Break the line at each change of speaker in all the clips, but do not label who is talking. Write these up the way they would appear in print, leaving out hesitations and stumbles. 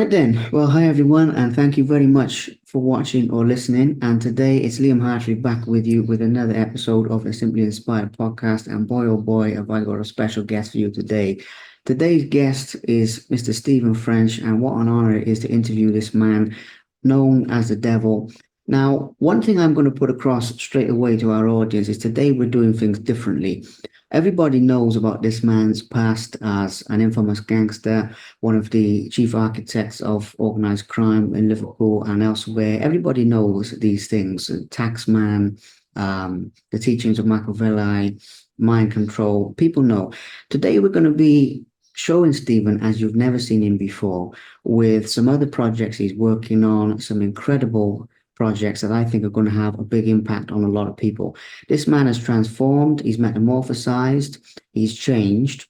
Right then. Well, hi everyone, and thank you very much for watching or listening. And today it's Liam Hartery back with you with another episode of a Simply Inspired podcast. And boy, oh boy, have I got a special guest for you today. Today's guest is Mr. Stephen French, and what an honor it is to interview this man known as the devil. Now, one thing I'm going to put across straight away to our audience is today we're doing things differently. Everybody knows about this man's past as an infamous gangster, one of the chief architects of organized crime in Liverpool and elsewhere. Everybody knows these things: Taxman, the teachings of Machiavelli, mind control. People know. Today we're going to be showing Stephen as you've never seen him before, with some other projects he's working on, some incredible projects that I think are going to have a big impact on a lot of people. This man has transformed, he's metamorphosized, he's changed.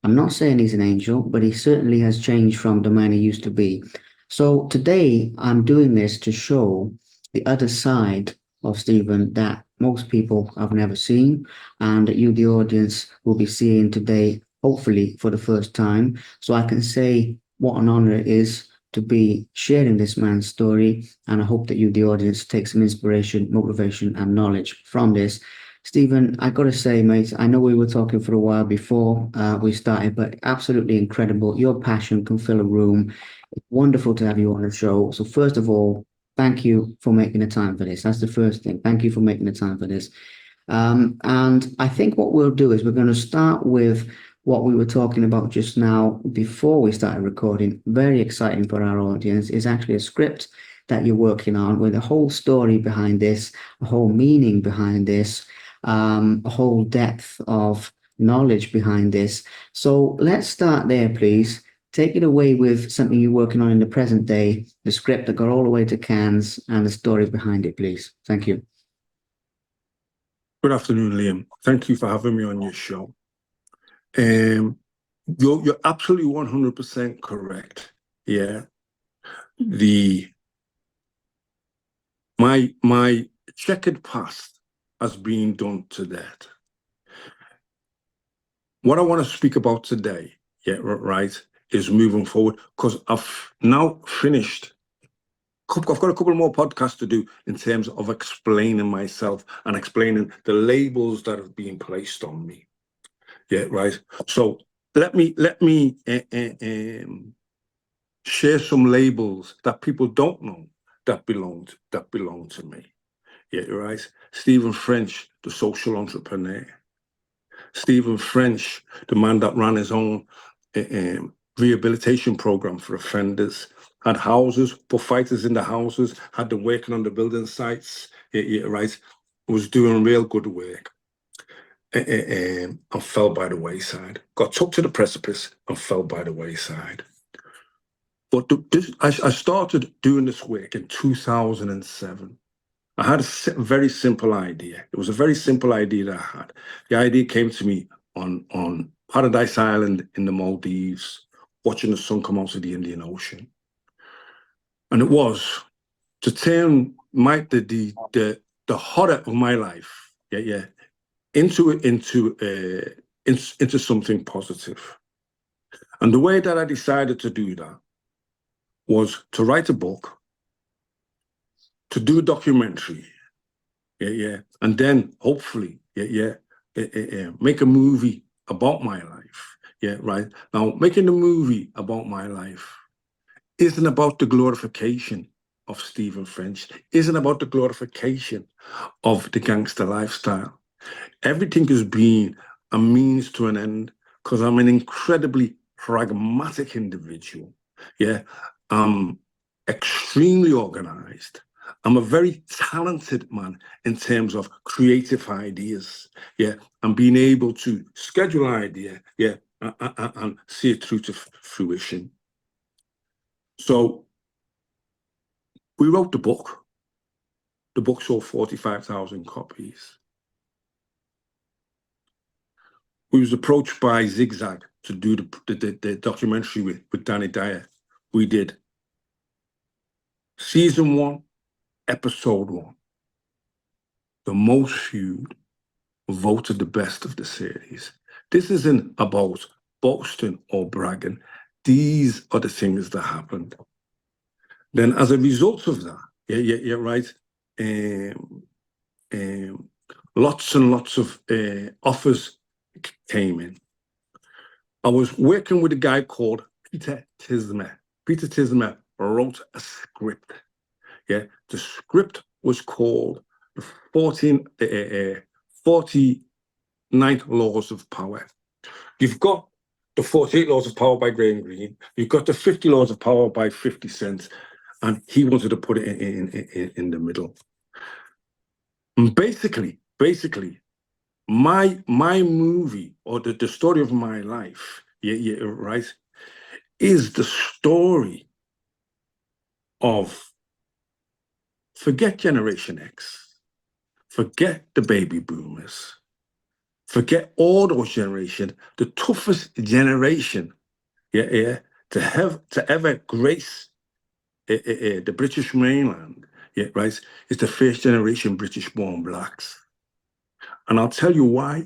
I'm not saying he's an angel, but he certainly has changed from the man he used to be. So today I'm doing this to show the other side of Stephen that most people have never seen, and that you, the audience, will be seeing today, hopefully for the first time. So I can say what an honor it is to be sharing this man's story, and I hope that you, the audience, take some inspiration, motivation, and knowledge from this. Stephen, I got to say, mate, I know we were talking for a while before we started, but absolutely incredible. Your passion can fill a room. It's wonderful to have you on the show. So, first of all, thank you for making the time for this. That's the first thing. Thank you for making the time for this. And I think what we'll do is we're going to start with what we were talking about just now before we started recording. Very exciting for our audience is actually a script that you're working on with a whole story behind this, a whole meaning behind this, a whole depth of knowledge behind this. So let's start there, please. Take it away with something you're working on in the present day, the script that got all the way to Cannes, and the story behind it, please. Thank you.
Good afternoon, Liam. Thank you for having me on your show. You're absolutely 100% correct. Yeah. My checkered past has been done to death. What I want to speak about today, yeah, right, is moving forward, because I've now finished. I've got a couple more podcasts to do in terms of explaining myself and explaining the labels that have been placed on me. Yeah, right. So let me share some labels that people don't know that belong to me. Yeah, right. Stephen French, the social entrepreneur. Stephen French, the man that ran his own rehabilitation program for offenders, had houses, put fighters in the houses, had them working on the building sites. Yeah, right. Was doing real good work. And fell by the wayside. Got took to the precipice and fell by the wayside. But I started doing this work in 2007. I had a very simple idea. It was a very simple idea that I had. The idea came to me on Paradise Island in the Maldives, watching the sun come out of the Indian Ocean. And it was to turn the horror of my life, into something positive. And the way that I decided to do that was to write a book, to do a documentary, and then hopefully, make a movie about my life. Yeah, right. Now, making a movie about my life isn't about the glorification of Stephen French, isn't about the glorification of the gangster lifestyle. Everything has been a means to an end, because I'm an incredibly pragmatic individual. Yeah, I'm extremely organized. I'm a very talented man in terms of creative ideas. Yeah, and being able to schedule an idea, and see it through to fruition. So we wrote the book. The book sold 45,000 copies. We was approached by Zigzag to do the documentary with Danny Dyer. We did season 1, episode 1. The most viewed, voted the best of the series. This isn't about boasting or bragging. these are the things that happened. Then as a result of that, yeah, right, lots and lots of offers came in. I was working with a guy called Peter Tismer. Peter Tismer wrote a script. Yeah, the script was called the 49th Laws of Power. You've got the 48 Laws of Power by Graham Greene. You've got the 50 Laws of Power by 50 Cent. And he wanted to put it in the middle. And basically, my movie, or the story of my life, right, is the story of, forget Generation X, forget the baby boomers, forget all those generations, the toughest generation, to ever grace the British mainland, right, is the first generation British-born blacks. And I'll tell you why.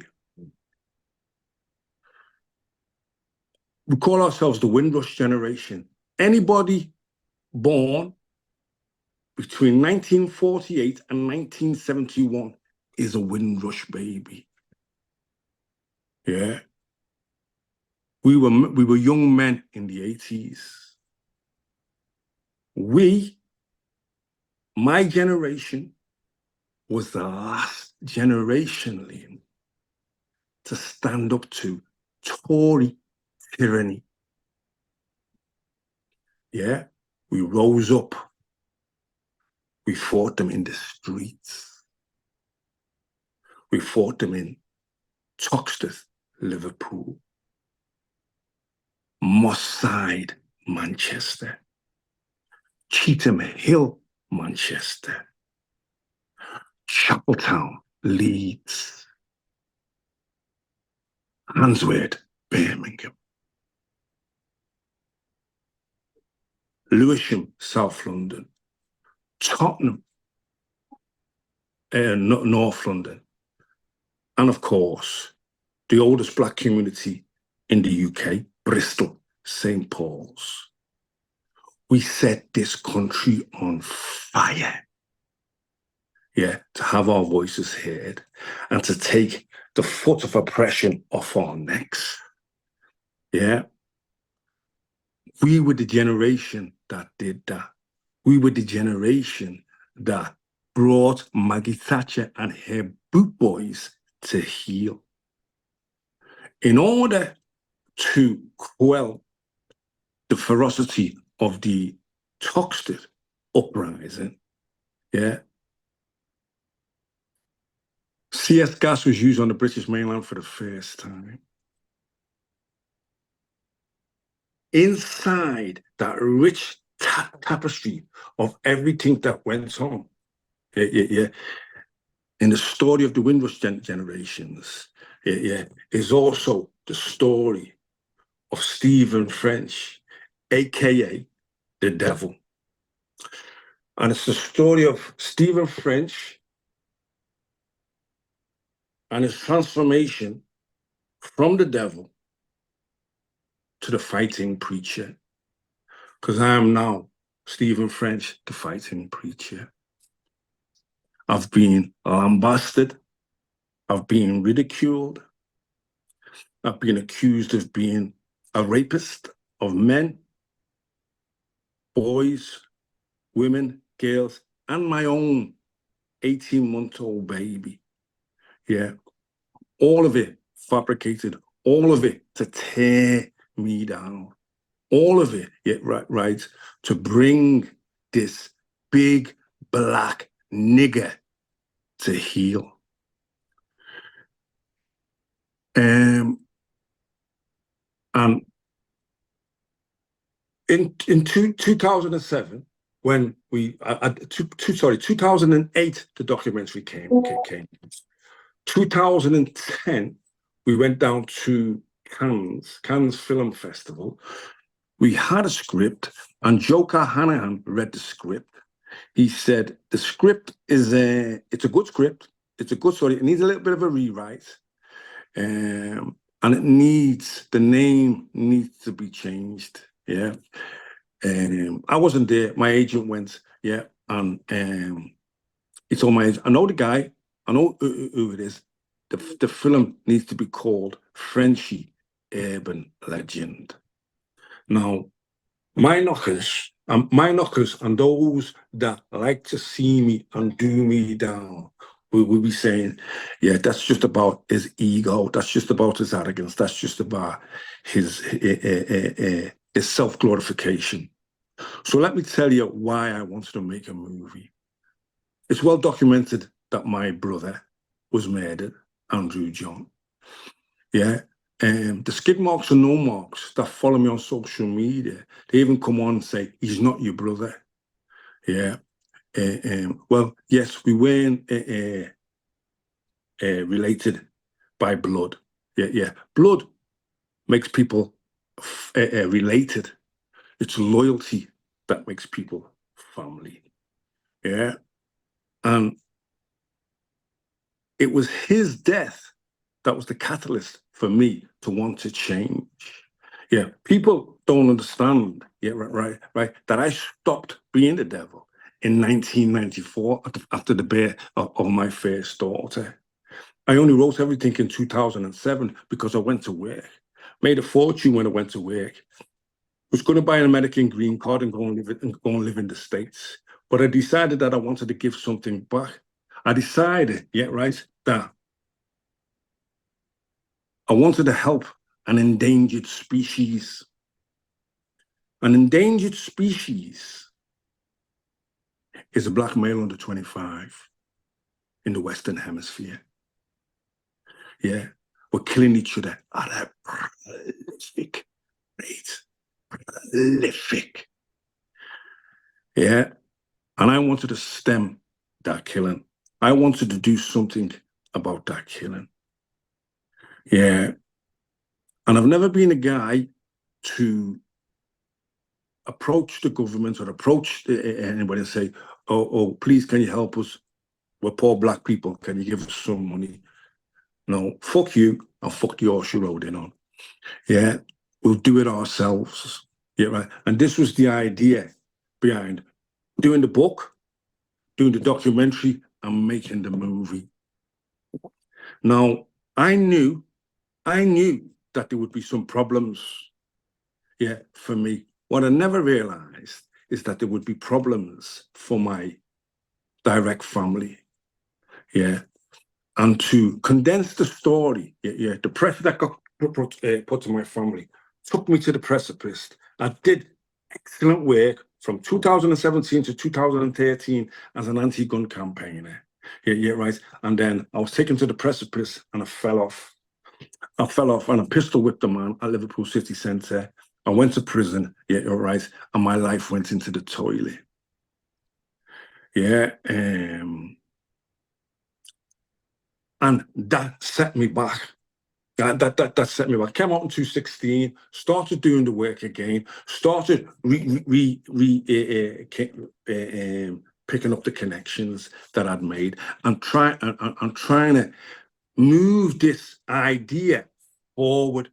We call ourselves the Windrush generation. Anybody born between 1948 and 1971 is a Windrush baby. Yeah. We were young men in the 80s. My generation, was the last generation, Liam, to stand up to Tory tyranny. Yeah, we rose up. We fought them in the streets. We fought them in Toxteth, Liverpool, Moss Side, Manchester, Cheetham Hill, Manchester, Chapeltown, Leeds, Handsworth, Birmingham, Lewisham, South London, Tottenham, North London, and of course, the oldest Black community in the UK, Bristol, St. Paul's. We set this country on fire. Yeah, to have our voices heard and to take the foot of oppression off our necks. Yeah. We were the generation that did that. We were the generation that brought Maggie Thatcher and her boot boys to heel. In order to quell the ferocity of the Toxteth uprising, yeah, CS gas was used on the British mainland for the first time. Inside that rich tapestry of everything that went on, in the story of the Windrush generations, is also the story of Stephen French, aka the devil. And it's the story of Stephen French and his transformation from the devil to the fighting preacher. Because I am now Stephen French, the fighting preacher. I've been lambasted. I've been ridiculed. I've been accused of being a rapist of men, boys, women, girls, and my own 18-month-old baby. Yeah. All of it fabricated, all of it to tear me down. All of it, right, to bring this big black nigger to heel. And in 2007, when 2008, the documentary came. 2010, we went down to Cannes Film Festival. We had a script, and Joe Carnahan read the script. He said, the script is it's a good script. It's a good story. It needs a little bit of a rewrite. And the name needs to be changed. Yeah. I wasn't there. My agent went, yeah, and he told my agent, I know the guy, I know who it is. The film needs to be called Frenchy Urban Legend. Now, my knockers and those that like to see me and do me down will be saying, yeah, that's just about his ego. That's just about his arrogance. That's just about his self-glorification. So let me tell you why I wanted to make a movie. It's well documented that my brother was murdered, Andrew John. Yeah. The skid marks and no marks that follow me on social media, they even come on and say, he's not your brother. Yeah. Well, yes, we weren't related by blood. Yeah, yeah. Blood makes people related. It's loyalty that makes people family. Yeah. And it was his death that was the catalyst for me to want to change. Yeah, people don't understand. Yeah, right. That I stopped being the devil in 1994 after the birth of my first daughter. I only wrote everything in 2007 because I went to work, made a fortune when I went to work. Was going to buy an American green card and go and live in the States. But I decided that I wanted to give something back. I decided, yeah, right, that I wanted to help an endangered species. An endangered species is a black male under 25 in the Western Hemisphere. Yeah, we're killing each other at a prolific rate. Prolific. Yeah, and I wanted to stem that killing. I wanted to do something about that killing. Yeah, and I've never been a guy to approach the government or approach anybody and say, oh, please, can you help us? We're poor black people. Can you give us some money? No, fuck you and fuck the horse you rode in on. Yeah, we'll do it ourselves. Yeah, right. And this was the idea behind doing the book, doing the documentary, and making the movie. Now, I knew that there would be some problems, yeah, for me. What I never realized is that there would be problems for my direct family. Yeah. And to condense the story, yeah, the pressure that got put to my family took me to the precipice. I did excellent work from 2017 to 2013 as an anti-gun campaigner. Yeah, right. And then I was taken to the precipice and I fell off. I fell off and I pistol whipped a man at Liverpool City Centre. I went to prison, yeah, you're right, and my life went into the toilet. Yeah, and that set me back. That set me back. Came out in 2016, started doing the work again, started picking up the connections that I'd made and trying to move this idea forward,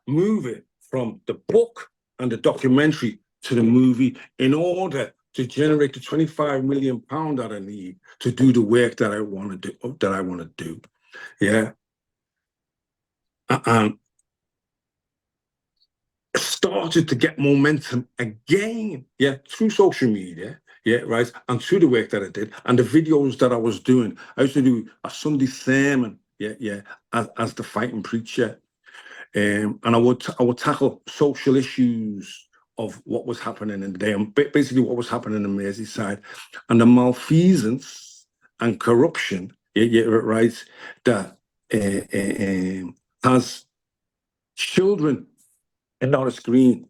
move it from the book and the documentary to the movie in order to generate the £25 million that I need to do the work that I want to do. Yeah. And started to get momentum again, yeah, through social media, yeah, right, and through the work that I did and the videos that I was doing. I used to do a Sunday sermon, yeah, as the fighting preacher, and I would tackle social issues of what was happening in the day, and basically what was happening in Merseyside, and the malfeasance and corruption, yeah, right, that has children and not a screen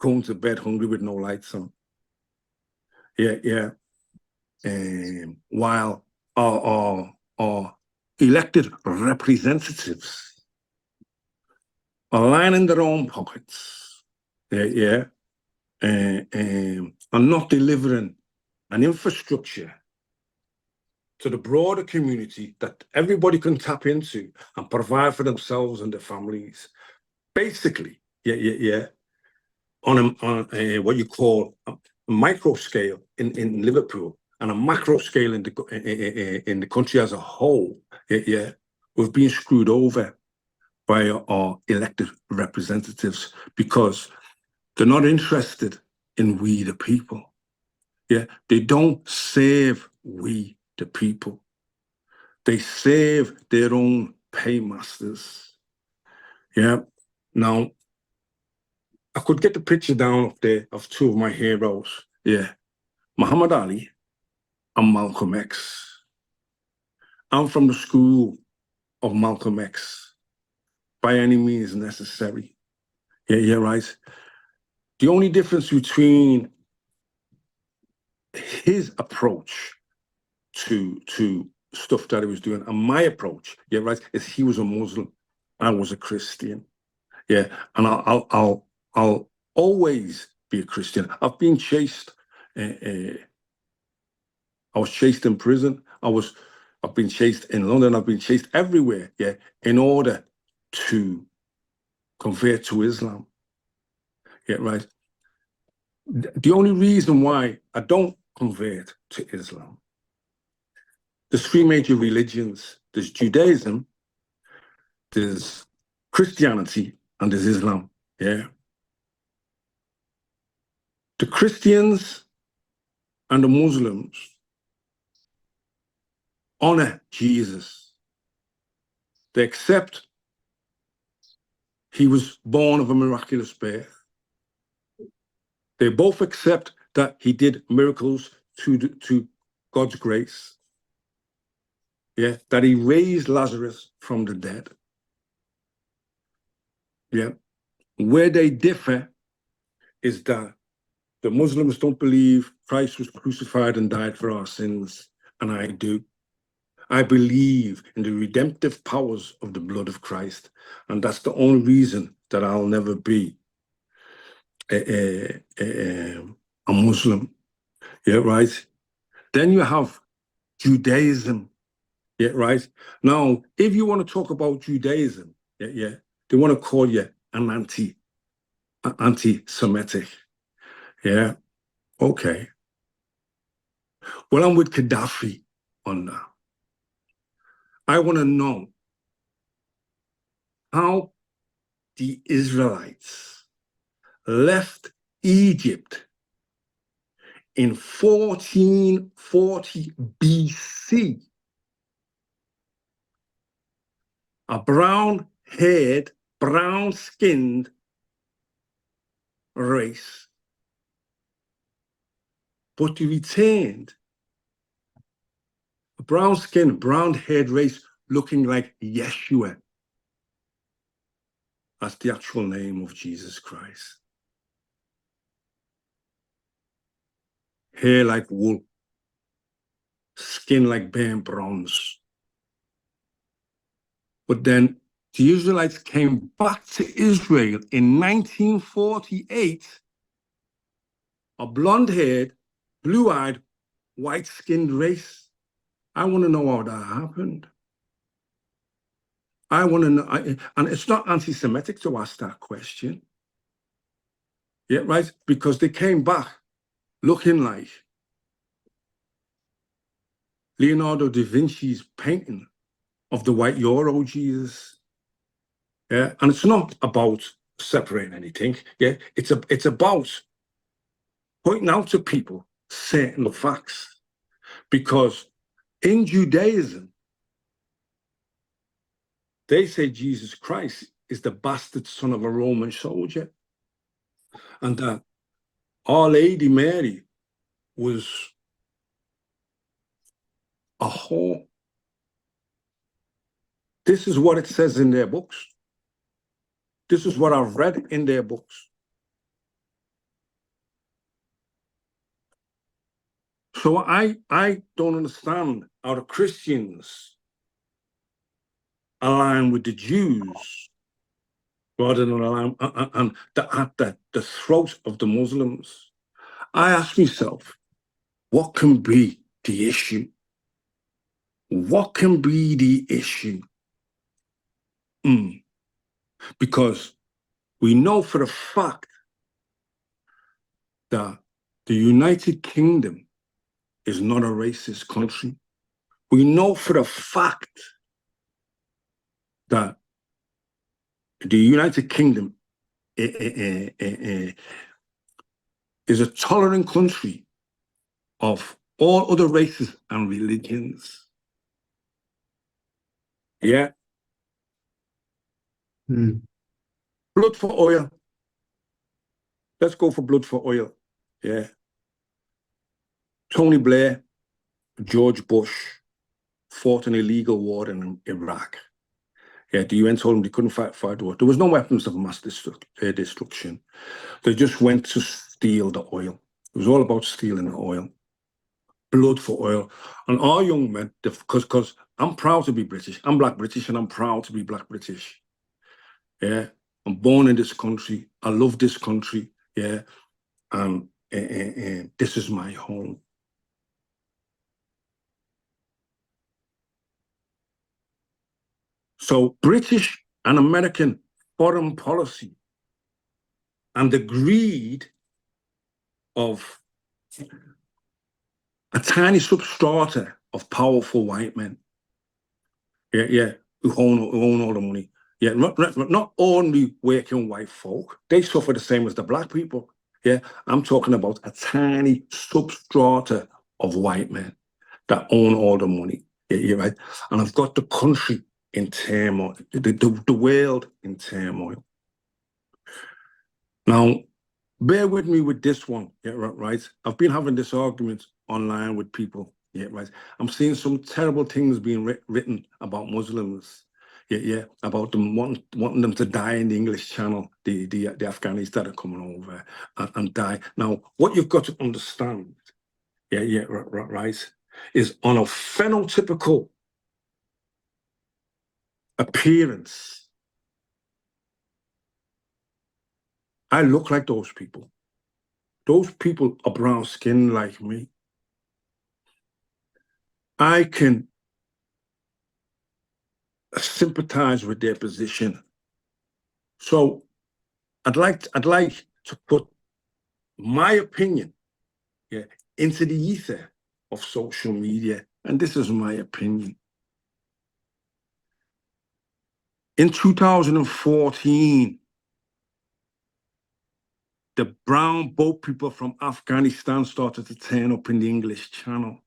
going to bed hungry with no lights on. Yeah. While our elected representatives are lining their own pockets. Yeah. And not delivering an infrastructure to the broader community that everybody can tap into and provide for themselves and their families. Basically, yeah. on what you call a micro scale in Liverpool and a macro scale in the country as a whole, yeah, we've been screwed over by our elected representatives because they're not interested in we the people. Yeah, they don't serve we the people. They serve their own paymasters. Yeah. Now, I could get the picture down up there of two of my heroes. Yeah. Muhammad Ali and Malcolm X. I'm from the school of Malcolm X by any means necessary. Yeah, right. The only difference between his approach to stuff that he was doing and my approach, yeah, right, is he was a Muslim, I was a Christian. Yeah, and I'll always be a Christian. I've been chased. I was chased in prison. I've been chased in London. I've been chased everywhere. Yeah, in order to convert to Islam. Yeah, right. The only reason why I don't convert to Islam, there's three major religions. There's Judaism, there's Christianity, and there's Islam. Yeah. The Christians and the Muslims honor Jesus. They accept he was born of a miraculous birth. They both accept that he did miracles to God's grace. Yeah, that he raised Lazarus from the dead. Yeah. Where they differ is that the Muslims don't believe Christ was crucified and died for our sins, and I do. I believe in the redemptive powers of the blood of Christ, and that's the only reason that I'll never be a Muslim. Yeah, right. Then you have Judaism. Yeah, right. Now, if you want to talk about Judaism, yeah, they want to call you an anti-Semitic. Yeah, okay. Well, I'm with Gaddafi on that. I want to know how the Israelites left Egypt in 1440 BC. A brown-haired, brown-skinned race. But they returned a brown-skinned, brown-haired race looking like Yeshua. That's the actual name of Jesus Christ. Hair like wool, skin like burnt bronze. But then the Israelites came back to Israel in 1948, a blonde-haired, blue-eyed, white-skinned race. I want to know how that happened. I want to know, and it's not anti-Semitic to ask that question. Yeah, right? Because they came back looking like Leonardo da Vinci's painting of the white Euro Jesus. Yeah, and it's not about separating anything. Yeah, it's about pointing out to people certain facts. Because in Judaism, they say Jesus Christ is the bastard son of a Roman soldier. And that Our Lady Mary was a whore. This is what it says in their books. This is what I've read in their books. So I don't understand how the Christians align with the Jews rather than align and at the throat of the Muslims. I ask myself, what can be the issue? What can be the issue? Because we know for a fact that the United Kingdom is not a racist country. We know for a fact that the United Kingdom is a tolerant country of all other races and religions. Yeah. Blood for oil. Let's go for blood for oil. Yeah. Tony Blair, George Bush fought an illegal war in Iraq. Yeah, the UN told them they couldn't fight the war. There was no weapons of mass destruction. They just went to steal the oil. It was all about stealing the oil. Blood for oil. And our young men, because I'm proud to be British. I'm Black British and I'm proud to be Black British. Yeah. I'm born in this country. I love this country. Yeah. And this is my home. So British and American foreign policy and the greed of a tiny substrata of powerful white men, who own all the money. Yeah, not only working white folk, they suffer the same as the Black people. Yeah, I'm talking about a tiny substrata of white men that own all the money. Yeah, right. And I've got the country in turmoil, the world in turmoil. Now, bear with me with this one, yeah, right? I've been having this argument online with people, yeah, right? I'm seeing some terrible things being written about Muslims, yeah, about them wanting them to die in the English Channel, the Afghanis that are coming over and die. Now, what you've got to understand, right, is on a phenotypical appearance, I look like those people. Those people are brown skinned like me. I can sympathize with their position. So I'd like to put my opinion, yeah, into the ether of social media. And this is my opinion. In 2014, the brown boat people from Afghanistan started to turn up in the English Channel.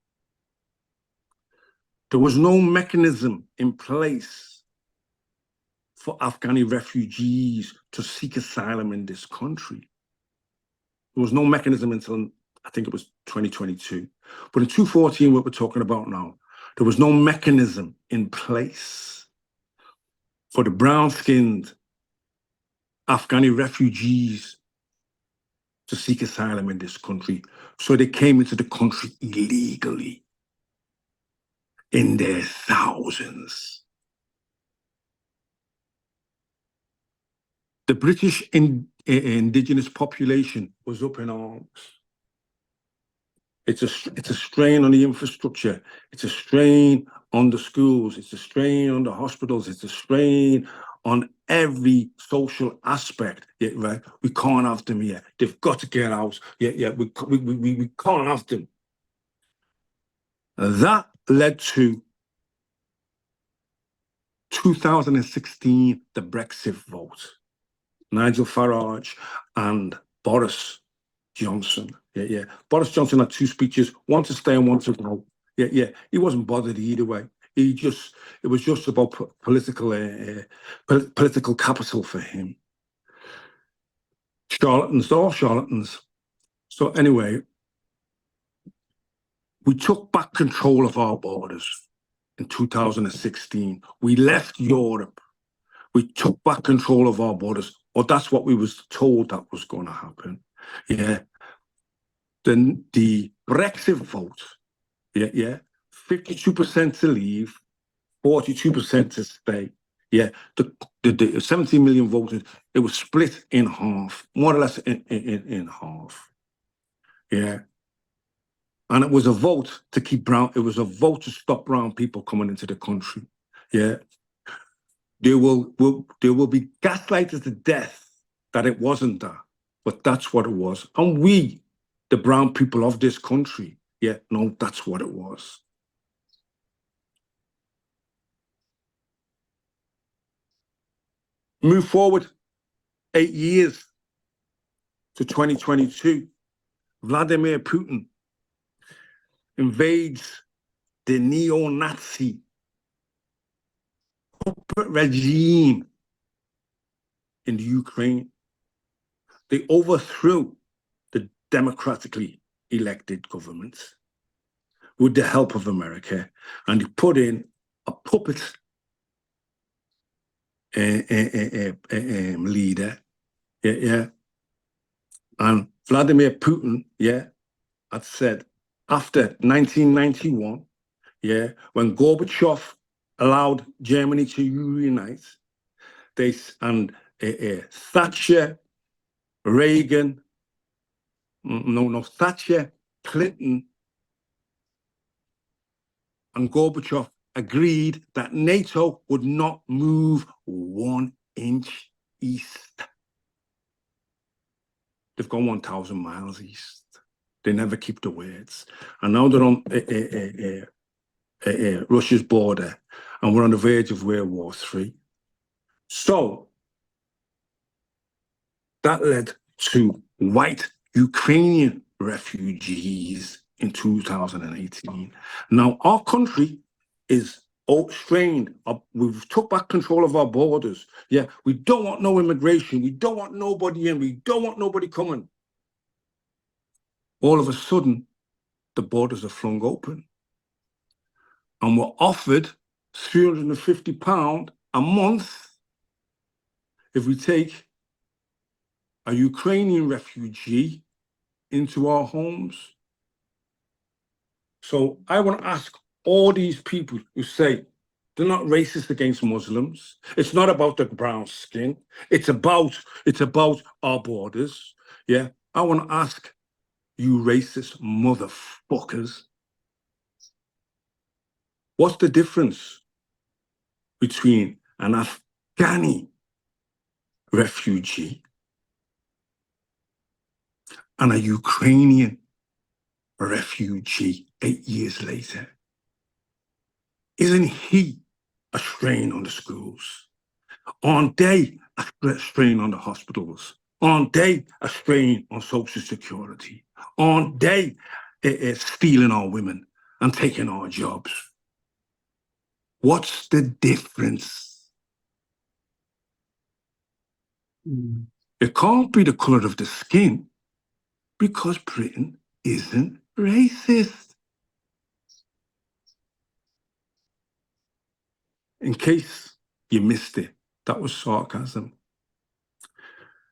There was no mechanism in place for Afghani refugees to seek asylum in this country. There was no mechanism until, I think it was 2022. But in 2014, what we're talking about now, there was no mechanism in place for the brown-skinned Afghani refugees to seek asylum in this country. So they came into the country illegally in their thousands. The British indigenous population was up in arms. It's a strain on the infrastructure. It's a strain on the schools. It's a strain on the hospitals. It's a strain on every social aspect. Yeah, right. We can't have them here. They've got to get out. Yeah. We can't have them. That led to 2016, the Brexit vote. Nigel Farage and Boris Johnson. Yeah. Boris Johnson had two speeches, one to stay and one to go. Yeah. He wasn't bothered either way. It was just about political capital for him. Charlatans, all charlatans. So anyway, we took back control of our borders in 2016. We left Europe. We took back control of our borders. Or that's what we was told that was going to happen. Yeah. Then the Brexit vote, 52% to leave, 42% to stay. Yeah, the 17 million voters, it was split in half, more or less in half. Yeah. And it was a vote to keep it was a vote to stop brown people coming into the country. Yeah. There will be gaslighted to death that it wasn't that, but that's what it was. And we the brown people of this country. Yeah, no, that's what it was. Move forward 8 years to 2022. Vladimir Putin invades the neo-Nazi regime in the Ukraine. They overthrew the democratically elected government with the help of America, and they put in a puppet leader, yeah. And Vladimir Putin, yeah, had said after 1991, yeah, when Gorbachev allowed Germany to reunite, Thatcher, Reagan, Thatcher, Clinton, and Gorbachev agreed that NATO would not move 1 inch east. They've gone 1,000 miles east. They never keep the words. And now they're on Russia's border, and we're on the verge of World War III. So that led to white Ukrainian refugees in 2018. Now, our country is strained. We've took back control of our borders. Yeah, we don't want no immigration. We don't want nobody in. We don't want nobody coming. All of a sudden, the borders are flung open. And we're offered £350 a month if we take a Ukrainian refugee into our homes. So I want to ask all these people who say they're not racist against Muslims. It's not about the brown skin. It's about our borders. Yeah. I want to ask you racist motherfuckers, what's the difference between an Afghani refugee and a Ukrainian refugee 8 years later? Isn't he a strain on the schools? Aren't they a strain on the hospitals? Aren't they a strain on Social Security? Aren't they stealing our women and taking our jobs? What's the difference? It can't be the color of the skin, because Britain isn't racist. In case you missed it, that was sarcasm.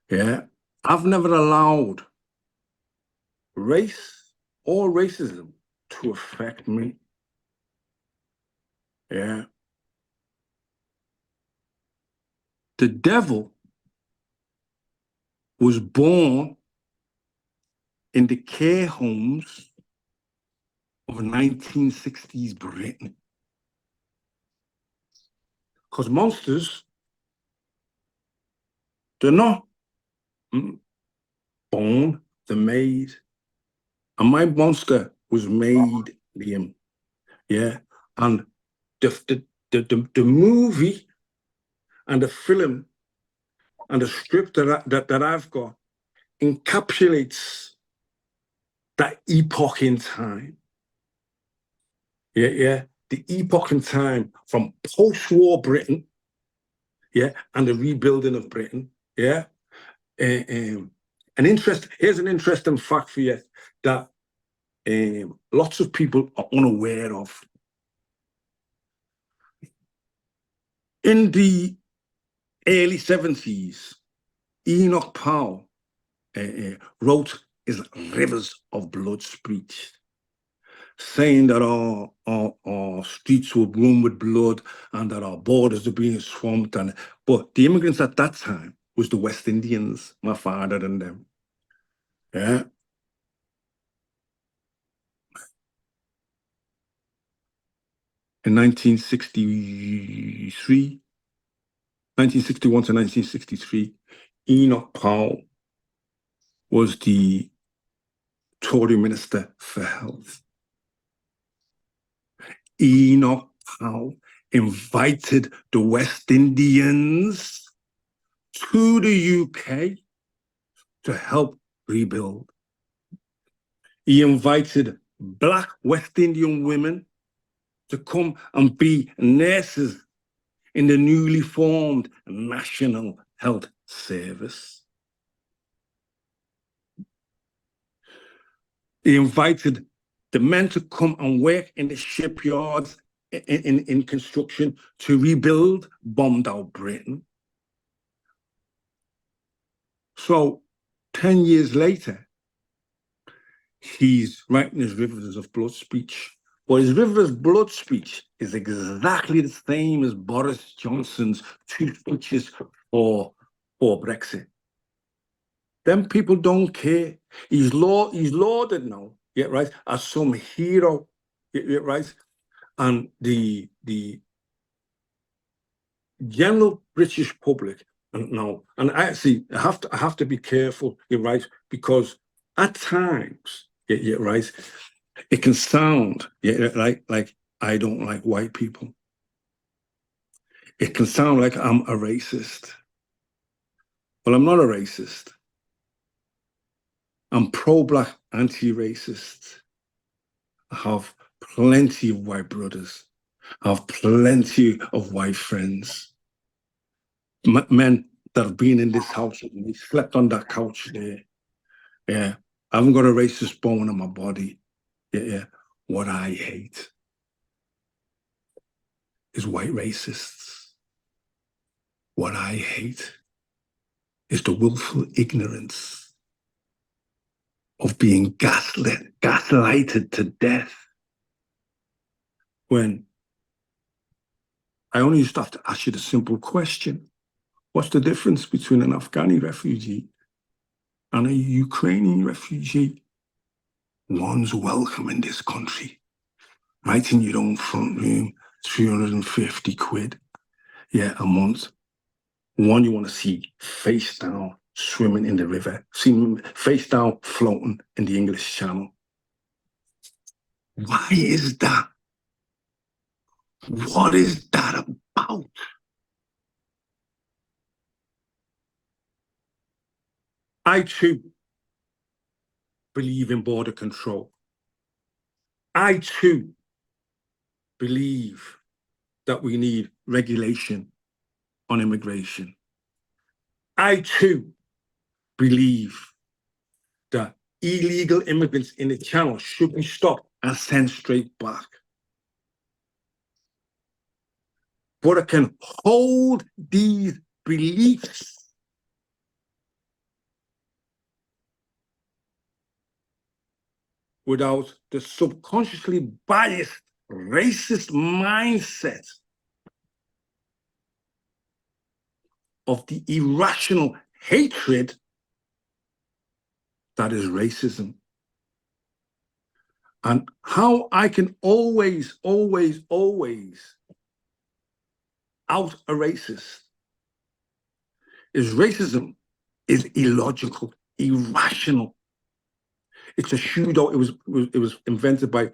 Yeah, I've never allowed race or racism to affect me. Yeah. The devil was born in the care homes of 1960s Britain. Because monsters, they're not born, they're made. And my monster was made, Liam. Yeah. And the movie and the film and the script that I've got encapsulates that epoch in time. Yeah. The epoch in time from post-war Britain, yeah, and the rebuilding of Britain, yeah. Here's an interesting fact for you that lots of people are unaware of. In the early 70s, Enoch Powell wrote his Rivers of Blood speech, saying that our streets would run with blood and that our borders are being swamped. But the immigrants at that time was the West Indians, my father and them. Yeah. In 1961 to 1963, Enoch Powell was the Tory Minister for Health. Enoch Powell invited the West Indians to the UK to help rebuild. He invited Black West Indian women to come and be nurses in the newly formed National Health Service. He invited the men to come and work in the shipyards in construction to rebuild bombed out Britain. So 10 years later, he's writing his Rivers of Blood speech. But his Rivers of Blood speech is exactly the same as Boris Johnson's 2 speeches for Brexit. Them people don't care. He's lauded now, yeah, right, as some hero, yeah, right? And the general British public now, and actually I have to be careful, you're right, because at times, yeah, right, it can sound, yeah, like I don't like white people. It can sound like I'm a racist. Well, I'm not a racist. I'm pro-Black, anti-racist. I have plenty of white brothers. I have plenty of white friends. Men that have been in this house with me, slept on that couch there. Yeah, I haven't got a racist bone in my body. Yeah. What I hate is white racists. What I hate is the willful ignorance of being gaslighted to death. When I only used to have to ask you the simple question: what's the difference between an Afghani refugee and a Ukrainian refugee? One's welcome in this country, right in your own front room, 350 quid, yeah, a month. One you want to see face down swimming in the river, see him face down floating in the English Channel. Why is that? What is that about? I too believe in border control. I too believe that we need regulation on immigration. I too believe that illegal immigrants in the channel should be stopped and sent straight back. But I can hold these beliefs without the subconsciously biased racist mindset of the irrational hatred that is racism. And how I can always out a racist is racism is illogical, irrational. It's a pseudo, it was invented by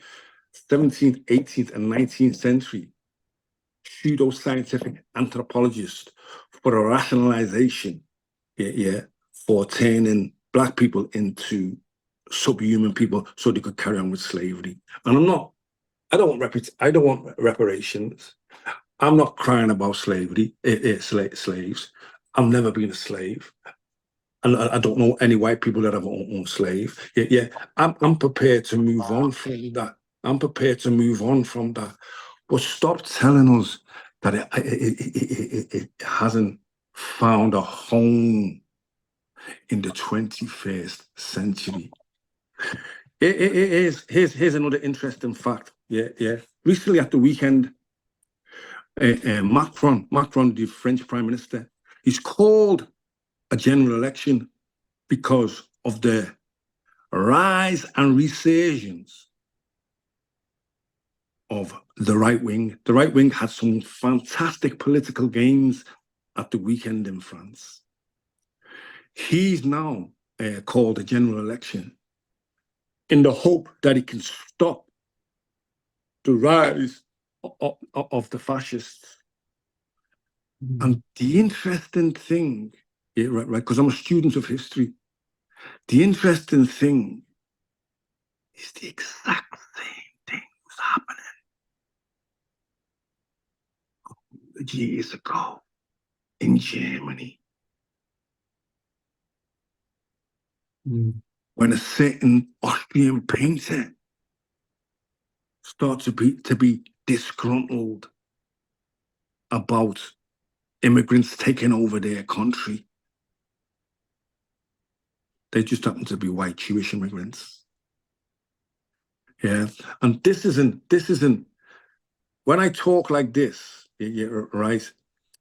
17th, 18th, and 19th century pseudo-scientific anthropologists for a rationalization, for turning Black people into subhuman people so they could carry on with slavery. And I don't want reparations. I'm not crying about slavery, slaves. I've never been a slave. And I don't know any white people that have owned slave. I'm prepared to move on from that. But stop telling us that it hasn't found a home in the 21st century. Here's another interesting fact. Recently at the weekend, Macron, the French Prime Minister, he's called a general election because of the rise and resurgence of the right wing. The right wing had some fantastic political gains at the weekend in France. He's now called a general election in the hope that he can stop the rise of the fascists. And the interesting thing, yeah, right, because I'm a student of history, the interesting thing is the exact same thing was happening years ago in Germany. When a certain Austrian painter starts to be disgruntled about immigrants taking over their country. They just happen to be white Jewish immigrants. Yeah. And this isn't, when I talk like this, yeah, right,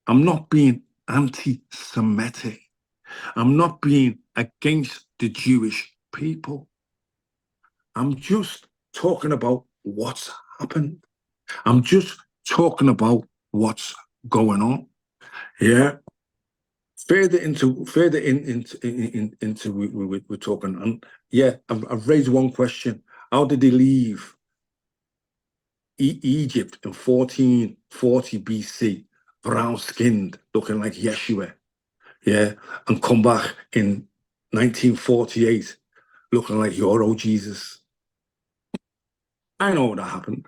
I'm not being anti-Semitic. I'm not being against the Jewish people. I'm just talking about what's happened. I'm just talking about what's going on. Yeah. Into we're talking, and yeah, I've raised one question. How did they leave Egypt in 1440 BC, brown-skinned, looking like Yeshua, yeah, and come back in 1948, looking like Euro Jesus? I know that happened.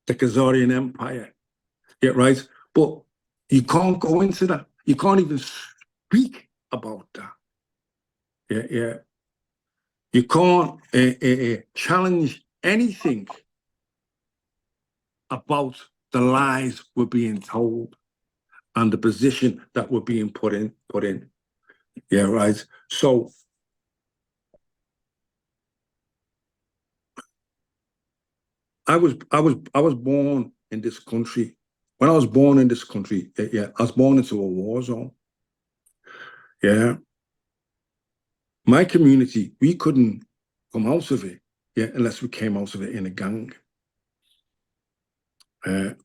The Khazarian Empire, yeah, right? But you can't go into that. You can't even speak about that. Yeah, yeah. You can't challenge anything about the lies we're being told and the position that we're being put in. Yeah, right. So I was born in this country. When I was born in this country, yeah, I was born into a war zone. Yeah. My community, we couldn't come out of it, yeah, unless we came out of it in a gang. And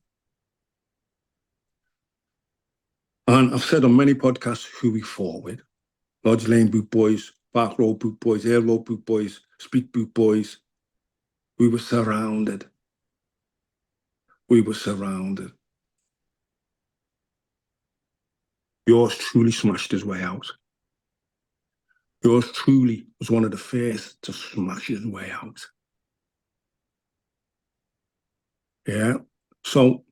I've said on many podcasts who we fought with. Lodge Lane Boot Boys, Park Road Boot Boys, Air Road Boot Boys, Street Boot Boys. We were surrounded. We were surrounded. Yours truly smashed his way out. Yours truly was one of the first to smash his way out. Yeah. So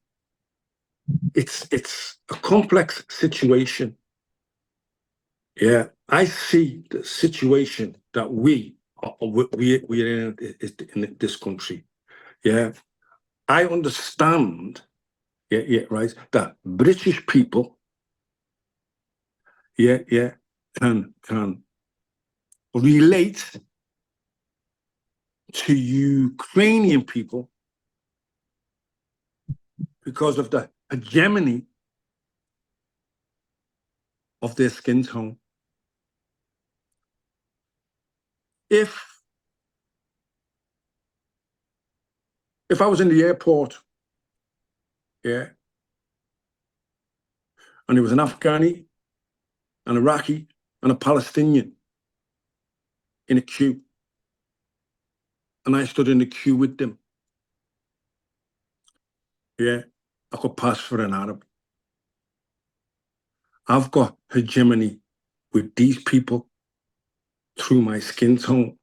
it's a complex situation. Yeah. I see the situation that we're in this country. Yeah. I understand, yeah, right, that British people, yeah, can relate to Ukrainian people because of the hegemony of their skin tone. If I was in the airport, yeah, and there was an Afghani, an Iraqi, and a Palestinian in a queue, and I stood in the queue with them, yeah, I could pass for an Arab. I've got hegemony with these people through my skin tone.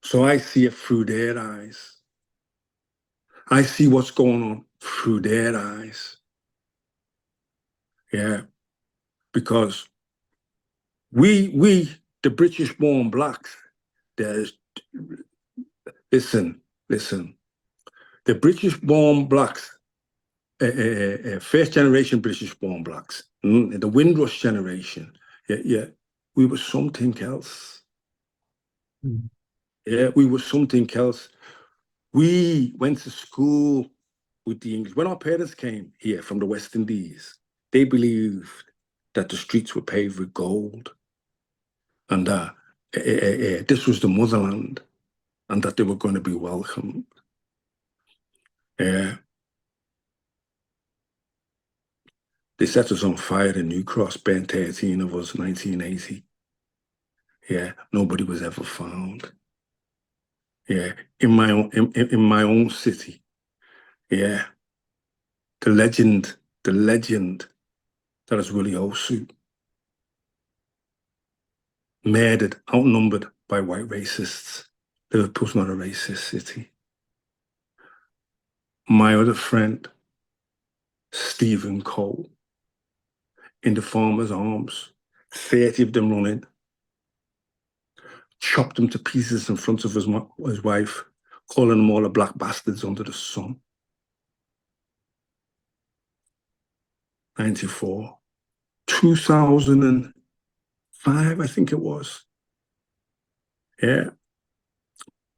So I see it through their eyes. I see what's going on through their eyes. Yeah. Because we, the British-born blacks, listen, the British-born blacks, first-generation British-born blacks, the Windrush generation, yeah, we were something else. Yeah, we were something else. We went to school with the English. When our parents came here from the West Indies, they believed that the streets were paved with gold and that this was the motherland and that they were going to be welcomed. Yeah. They set us on fire in New Cross, burnt 13 of us, 1980. Yeah, nobody was ever found. Yeah, in my own city. Yeah, the legend that is Willie Osu, murdered, outnumbered by white racists. Liverpool's not a racist city. My other friend, Stephen Cole, in the Farmer's Arms, 30 of them running, chopped them to pieces in front of his wife, calling them all the black bastards under the sun. 94. 2005, I think it was. Yeah.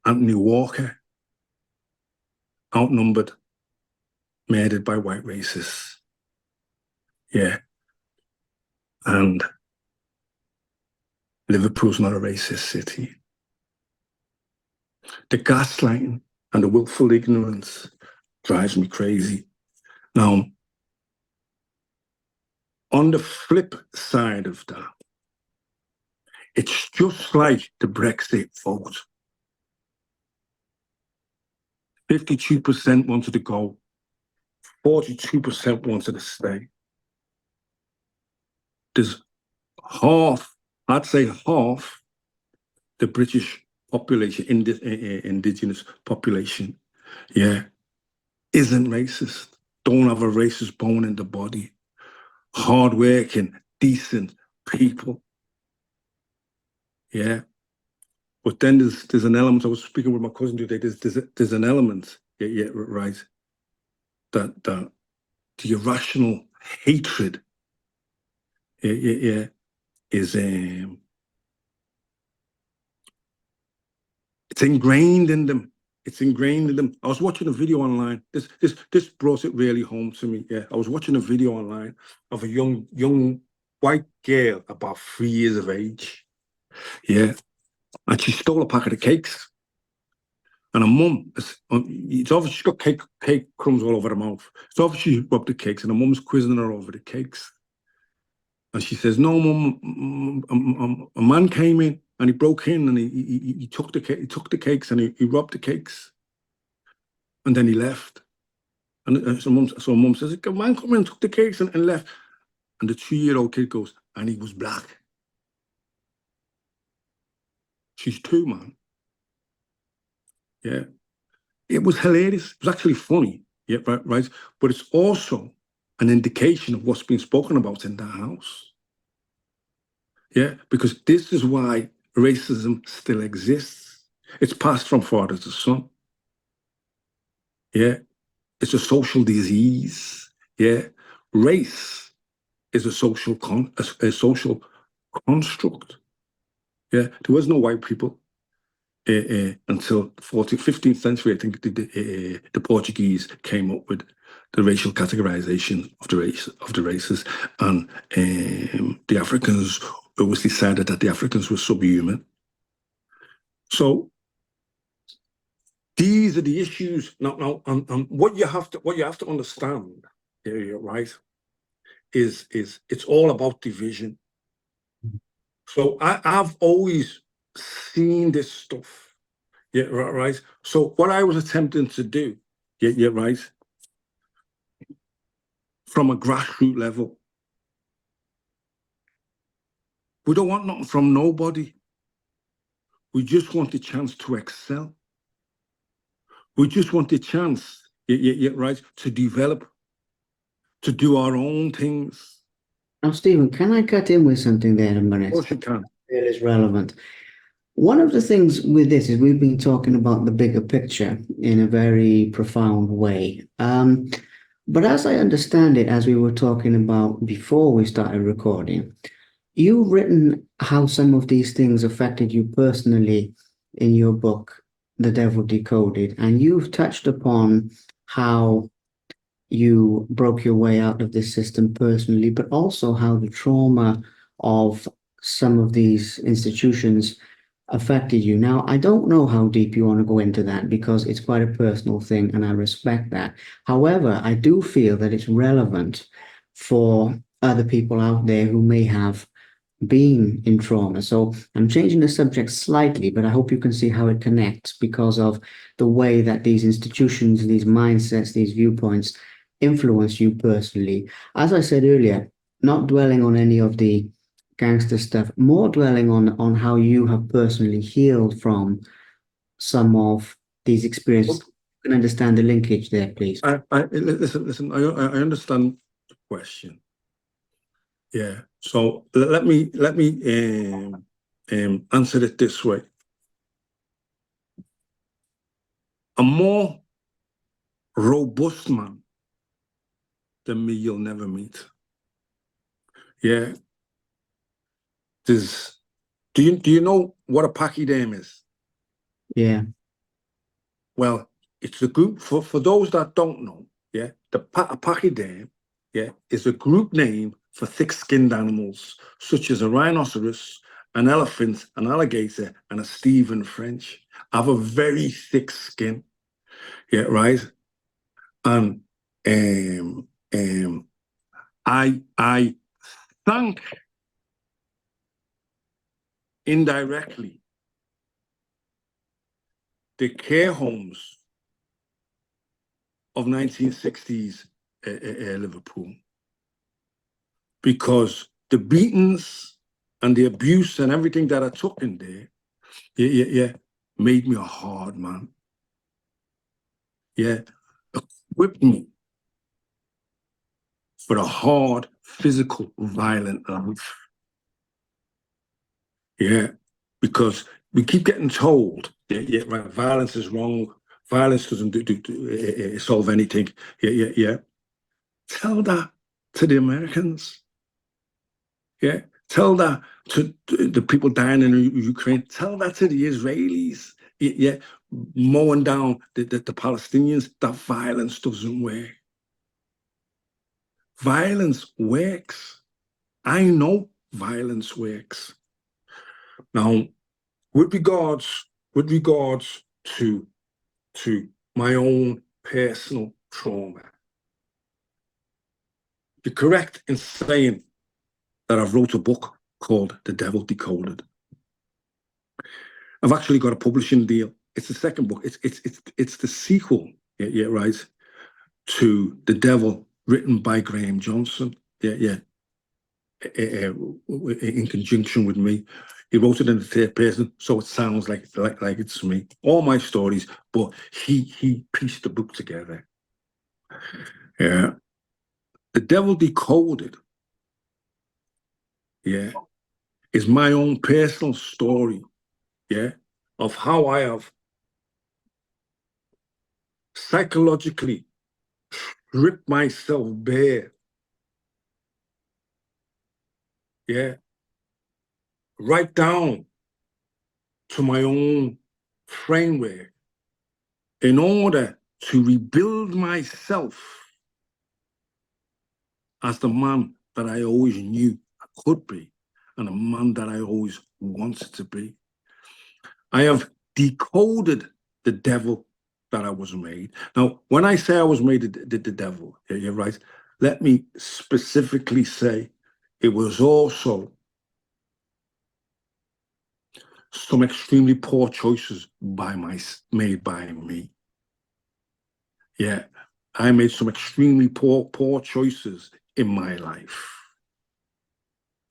Anthony Walker, outnumbered, murdered by white racists. Yeah. And Liverpool's not a racist city. The gaslighting and the willful ignorance drives me crazy. Now, on the flip side of that, it's just like the Brexit vote. 52% wanted to go, 42% wanted to stay. There's half, I'd say half, the British population, indigenous population, yeah, isn't racist, don't have a racist bone in the body, hardworking, decent people, yeah. But then there's an element. I was speaking with my cousin today. There's an element, yeah, right, that the irrational hatred, yeah, is it's ingrained in them. It's ingrained in them. I was watching a video online. This brought it really home to me. Yeah, I was watching a video online of a young white girl about 3 years of age. Yeah, and she stole a packet of cakes. And her mum, it's obvious she's got cake crumbs all over her mouth. It's obvious she rubbed the cakes, and her mum's quizzing her over the cakes. And she says, "No, mum, a man came in and he broke in and he took the cakes and he robbed the cakes, and then he left." And so mum says, "A man come in and took the cakes and left." And the 2-year-old kid goes, "And he was black." She's two, man. Yeah, it was hilarious. It was actually funny. Yeah, right. But it's also an indication of what's been spoken about in that house. Yeah, because this is why racism still exists. It's passed from father to son. Yeah, it's a social disease. Yeah, race is a social social construct. Yeah, there was no white people until 15th century. I think the Portuguese came up with the racial categorization of the races, and the Africans. It was decided that the Africans were subhuman. So these are the issues. Now, what you have to understand here, right, is it's all about division. So I've always seen this stuff. Yeah, right. So what I was attempting to do, yeah, right, from a grassroots level, we don't want nothing from nobody. We just want the chance to excel. We just want the chance, yeah, right, to develop, to do our own things.
Now, Stephen, can I cut in with something there a
Of
minute?
course you can.
It is relevant. One of the things with this is we've been talking about the bigger picture in a very profound way. But as I understand it, as we were talking about before we started recording, you've written how some of these things affected you personally in your book, The Devil Decoded, and you've touched upon how you broke your way out of this system personally, but also how the trauma of some of these institutions affected you. Now, I don't know how deep you want to go into that because it's quite a personal thing and I respect that. However, I do feel that it's relevant for other people out there who may have being in trauma. So I'm changing the subject slightly, but I hope you can see how it connects because of the way that these institutions, these mindsets, these viewpoints influence you personally. As I said earlier, not dwelling on any of the gangster stuff, more dwelling on how you have personally healed from some of these experiences. You can understand the linkage there, please.
Listen. I understand the question. Yeah. So let me answer it this way. A more robust man than me you'll never meet. Yeah. There's do you know what a pachyderm is?
Yeah,
Well, it's a group for those that don't know, yeah, a pachyderm, yeah, is a group name for thick-skinned animals such as a rhinoceros, an elephant, an alligator, and a Stephen French. Have a very thick skin, yeah, right? And I thank indirectly the care homes of 1960s Liverpool, because the beatings and the abuse and everything that I took in there, yeah, made me a hard man. Yeah, equipped me for a hard, physical, violent life. Yeah, because we keep getting told, yeah, right, violence is wrong. Violence doesn't solve anything. Yeah. Tell that to the Americans. Yeah. Tell that to the people dying in Ukraine. Tell that to the Israelis. Yeah. Mowing down the Palestinians. That violence doesn't work. Violence works. I know violence works. Now, with regards to my own personal trauma, you're correct in saying that I've wrote a book called The Devil Decoded. I've actually got a publishing deal. It's the second book. It's the sequel, yeah, right, to The Devil, written by Graham Johnson. Yeah, in conjunction with me. He wrote it in the third person, so it sounds like it's me. All my stories, but he pieced the book together. Yeah, The Devil Decoded. Yeah, is my own personal story. Yeah, of how I have psychologically stripped myself bare. Yeah, right down to my own framework in order to rebuild myself as the man that I always knew I could be and a man that I always wanted to be. I have decoded the devil that I was made. Now, when I say I was made the devil, yeah, you're right. Let me specifically say it was also some extremely poor choices made by me. Yeah, I made some extremely poor choices in my life.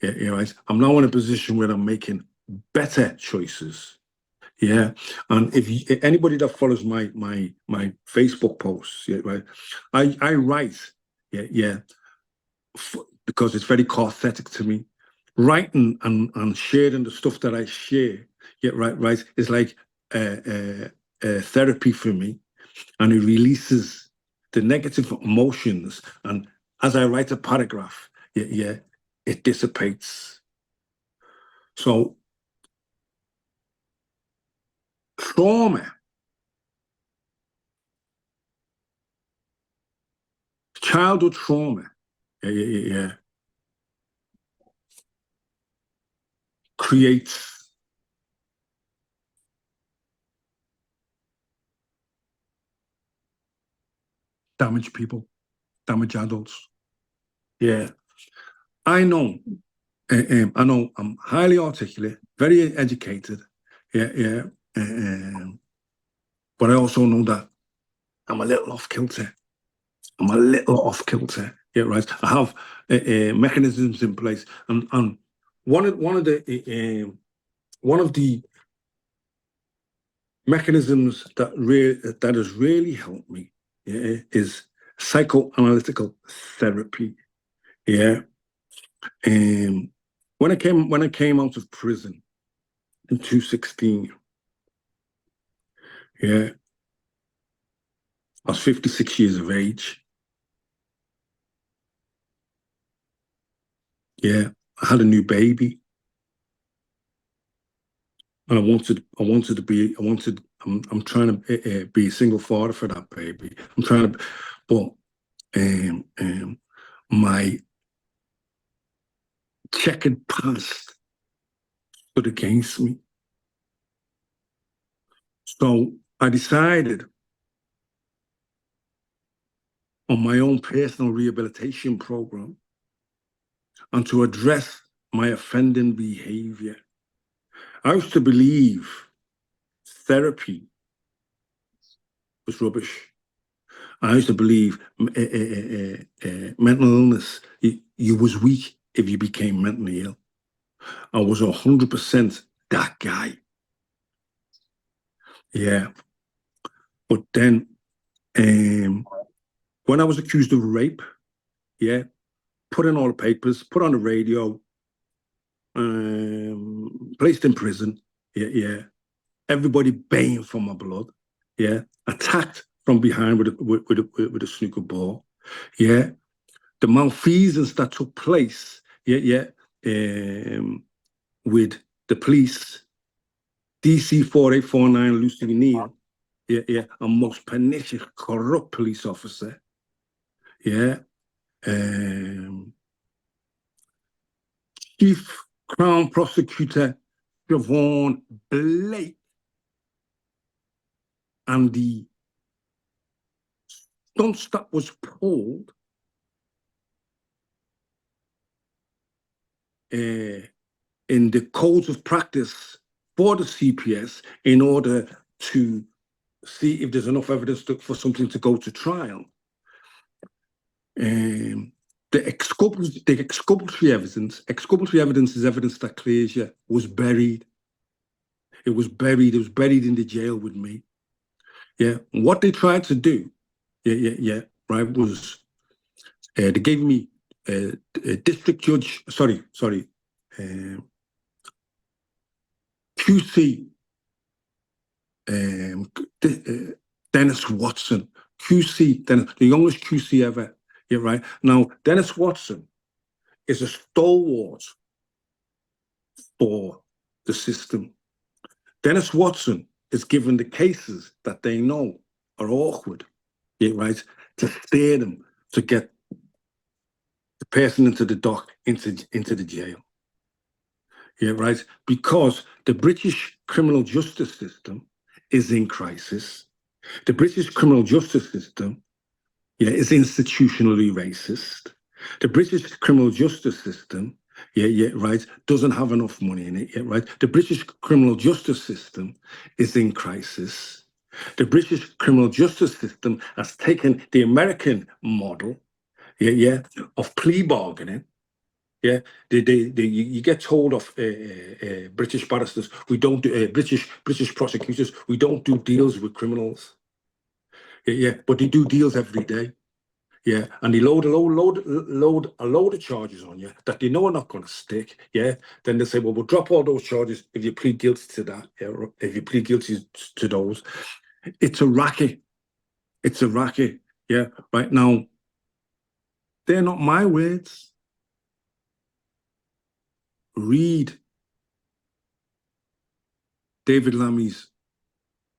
Yeah, you know, I'm now in a position where I'm making better choices. Yeah, and if anybody that follows my Facebook posts, yeah, right, I write, yeah, because it's very cathartic to me. Writing and sharing the stuff that I share, yeah, right, is like therapy for me, and it releases the negative emotions. And as I write a paragraph, yeah, it dissipates. So trauma, childhood trauma, yeah, creates damaged people, damaged adults. Yeah, I know I know I'm highly articulate, very educated, but I also know that I'm a little off kilter. Yeah, right. I have mechanisms in place, and one of the mechanisms that has really helped me, is psychoanalytical therapy. Yeah. When I came out of prison in 2016, yeah, I was 56 years of age. Yeah, I had a new baby, and I'm trying to be a single father for that baby. I'm trying to, but my checkered past stood against me. So I decided on my own personal rehabilitation program and to address my offending behavior. I used to believe therapy was rubbish. I used to believe mental illness, you was weak if you became mentally ill. I was 100% that guy. Yeah. But then when I was accused of rape, yeah, put in all the papers, put on the radio, placed in prison, yeah. Everybody baying for my blood, yeah. Attacked from behind with a snooker ball, yeah. The malfeasance that took place, yeah, with the police, DC 4849 Lucy Neal, yeah, a most pernicious, corrupt police officer, yeah. Chief Crown Prosecutor Siobhan Blake and the stunts that was pulled in the codes of practice for the CPS in order to see if there's enough evidence for something to go to trial. The exculpatory evidence is evidence that clears you, was buried. It was buried in the jail with me. Yeah. What they tried to do, right, was they gave me a district judge, QC, Dennis Watson, QC, Dennis, the youngest QC ever. Yeah, right. Now, Dennis Watson is a stalwart for the system. Dennis Watson is given the cases that they know are awkward, yeah, right, to steer them to get the person into the dock, into the jail. Yeah, right. Because the British criminal justice system is in crisis. The British criminal justice system, yeah, is institutionally racist. The British criminal justice system, right, doesn't have enough money in it, right. The British criminal justice system is in crisis. The British criminal justice system has taken the American model, of plea bargaining. Yeah, you get told of British barristers, we don't do British prosecutors, we don't do deals with criminals. Yeah, but they do deals every day. Yeah, and they load a load of charges on you that they know are not going to stick. Yeah, then they say, well, we'll drop all those charges if you plead guilty to that. Yeah, if you plead guilty to those, it's a racket. It's a racket. Yeah, right now, they're not my words. Read David Lammy's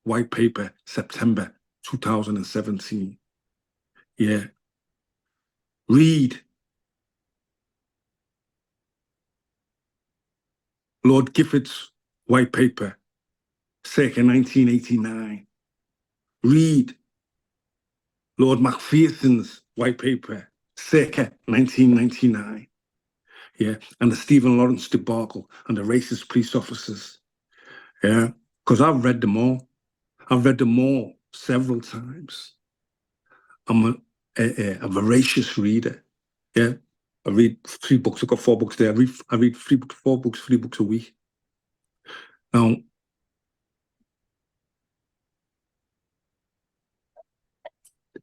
white paper, September 2017. Yeah. Read Lord Gifford's white paper, circa 1989. Read Lord Macpherson's white paper, circa 1999. yeah, and the Stephen Lawrence debacle and the racist police officers, yeah, because I've read them all. I've read them all several times. I'm a voracious reader, yeah. I read 3 books. I've got 4 books there. I read 4 books, 3 books a week. Now,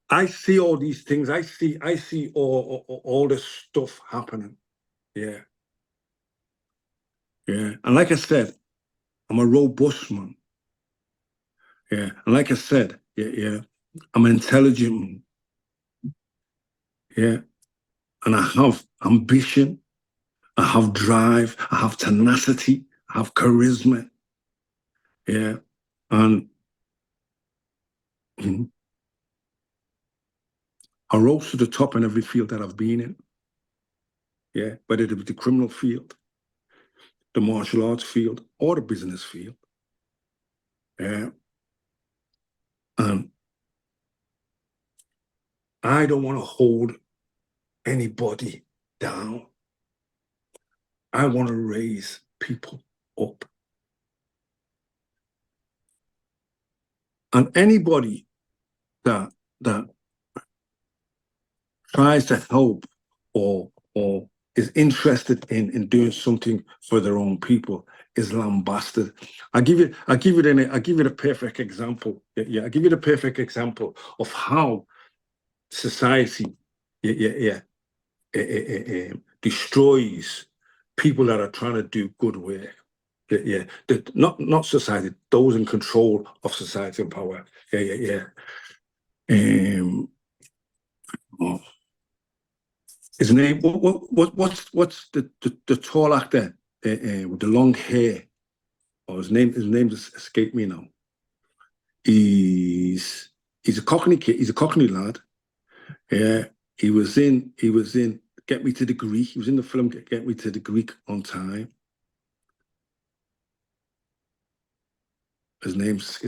I see all these things. I see all this stuff happening. Yeah. Yeah. And like I said, I'm a robust man. Yeah. And like I said, yeah, I'm an intelligent man. Yeah. And I have ambition. I have drive. I have tenacity. I have charisma. Yeah. And I rose to the top in every field that I've been in. Yeah. Whether it was the criminal field, the martial arts field, or the business field. Yeah. And I don't want to hold anybody down. I want to raise people up. And anybody that tries to help or is interested in doing something for their own people is lambasted. I give you a perfect example. Yeah, I give you the perfect example of how society destroys people that are trying to do good work. Yeah. Not society, those in control of society and power. Yeah. Oh, his name, what's the tall actor with the long hair? Oh, his name just escaped me now. He's a Cockney kid. He's a Cockney lad. Yeah, he was in Get Me to the Greek. He was in the film Get Me to the Greek on Time. His name is.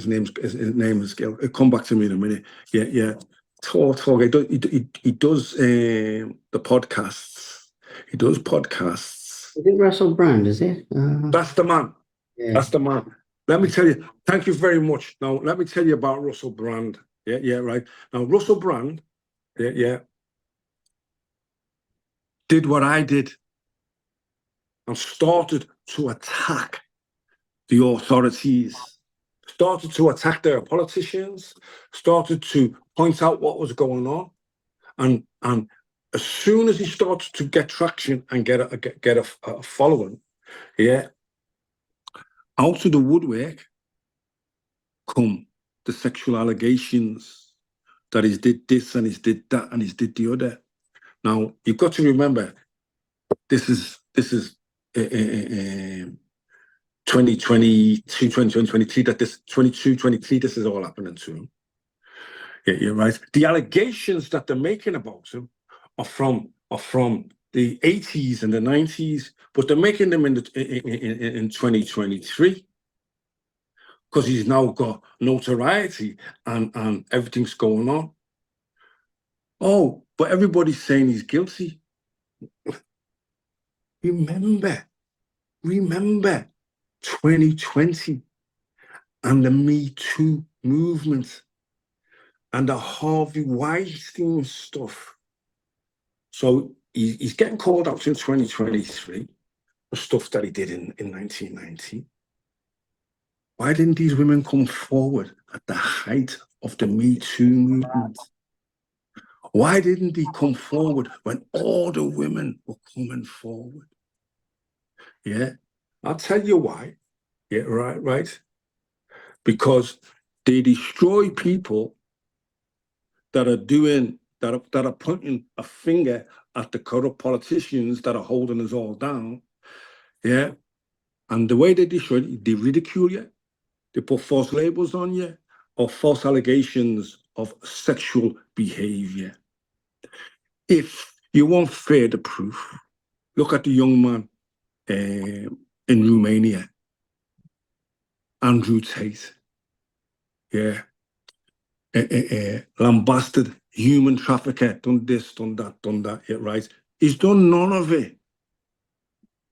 It'll come back to me in a minute. Yeah. Talk. He does the podcasts. He does podcasts.
Is it Russell Brand? Is it?
That's the man.
Yeah.
That's the man. Let me tell you. Thank you very much. Now let me tell you about Russell Brand. Yeah, right. Now Russell Brand, yeah, did what I did and started to attack the authorities, started to attack their politicians, started to point out what was going on. And as soon as he started to get traction and get a following, yeah, out of the woodwork come the sexual allegations that he's did this and he's did that and he's did the other. Now, you've got to remember, this is 2022, 2023, that this 22, 23, this is all happening to him. Yeah, you're right. The allegations that they're making about him are from the 80s and the 90s, but they're making them in 2023 because he's now got notoriety and everything's going on. Oh, but everybody's saying he's guilty. Remember 2020 and the Me Too movement and the Harvey Weinstein stuff. So he's getting called out in 2023 for stuff that he did in 1990. Why didn't these women come forward at the height of the Me Too movement? Why didn't he come forward when all the women were coming forward? Yeah, I'll tell you why. Yeah, right. Because they destroy people that are pointing a finger at the corrupt politicians that are holding us all down. Yeah. And the way they destroy it, they ridicule you, they put false labels on you, or false allegations of sexual behavior. If you want further proof, look at the young man in Romania, Andrew Tate. Yeah. Lambasted, human trafficker, done this, done that, yeah, right. He's done none of it.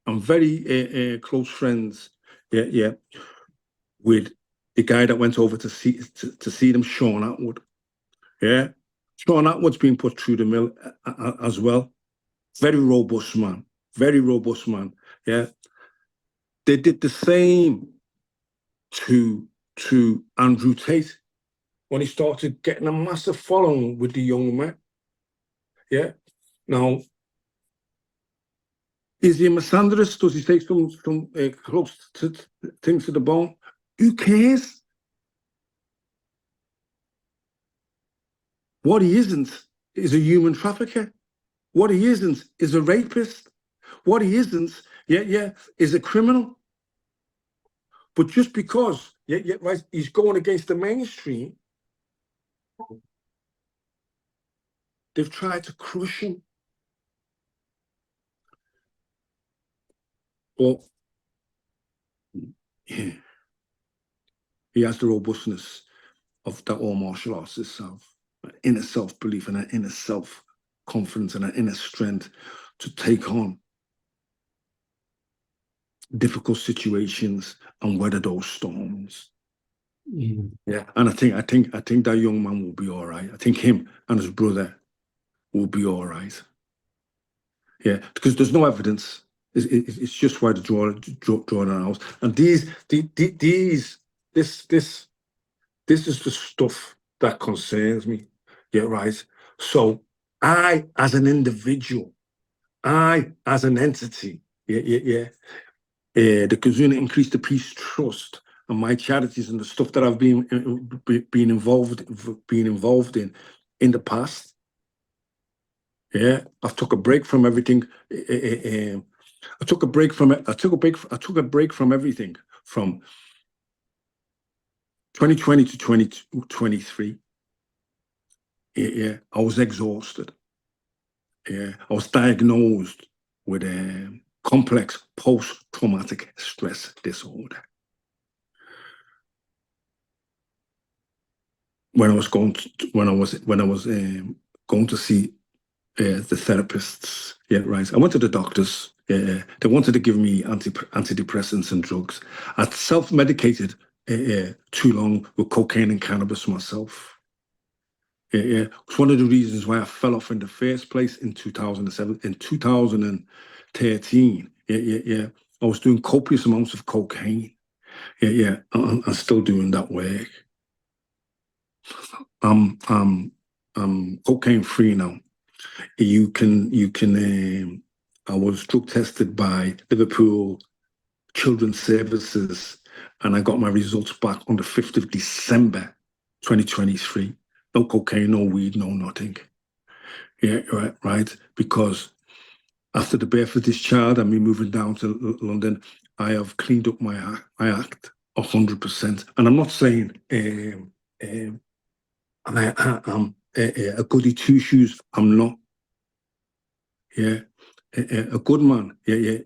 I'm very close friends, with the guy that went over to see them, Sean Atwood. Yeah, Sean Atwood's been put through the mill as well. Very robust man, very robust man. Yeah, they did the same to Andrew Tate when he started getting a massive following with the young men. Yeah, now is he a misandrist? Does he take some close to things to the bone? Who cares? What he isn't is a human trafficker. What he isn't is a rapist. What he isn't, is a criminal. But just because, right, he's going against the mainstream, they've tried to crush him. But yeah, he has the robustness of that all martial artists have, an inner self-belief and an inner self-confidence and an inner strength to take on difficult situations and weather those storms. Yeah, and I think that young man will be all right. I think him and his brother will be all right. Yeah, because there's no evidence. It's just why to draw it out. And this is the stuff that concerns me. Yeah, right. So I, as an individual, I, as an entity, the Kazuna Increase the Peace Trust and my charities and the stuff that I've been involved in the past. Yeah, I've took a break from everything. I took a break from it. I took a break from everything from 2020 to 2023. I was exhausted. Yeah, I was diagnosed with a complex post-traumatic stress disorder. When I was going to see the therapists, right. I went to the doctors. They wanted to give me antidepressants and drugs. I'd self-medicated too long with cocaine and cannabis myself. It's one of the reasons why I fell off in the first place in 2007. In 2013, I was doing copious amounts of cocaine. I'm still doing that work. I'm cocaine free now. I was drug tested by Liverpool Children's Services, and I got my results back on the 5th of December, 2023. No cocaine, no weed, no nothing. Yeah, right. Because after the birth of this child and me moving down to London, I have cleaned up my act 100%. And I'm not saying I'm a goody two shoes. I'm not. Yeah, a good man. A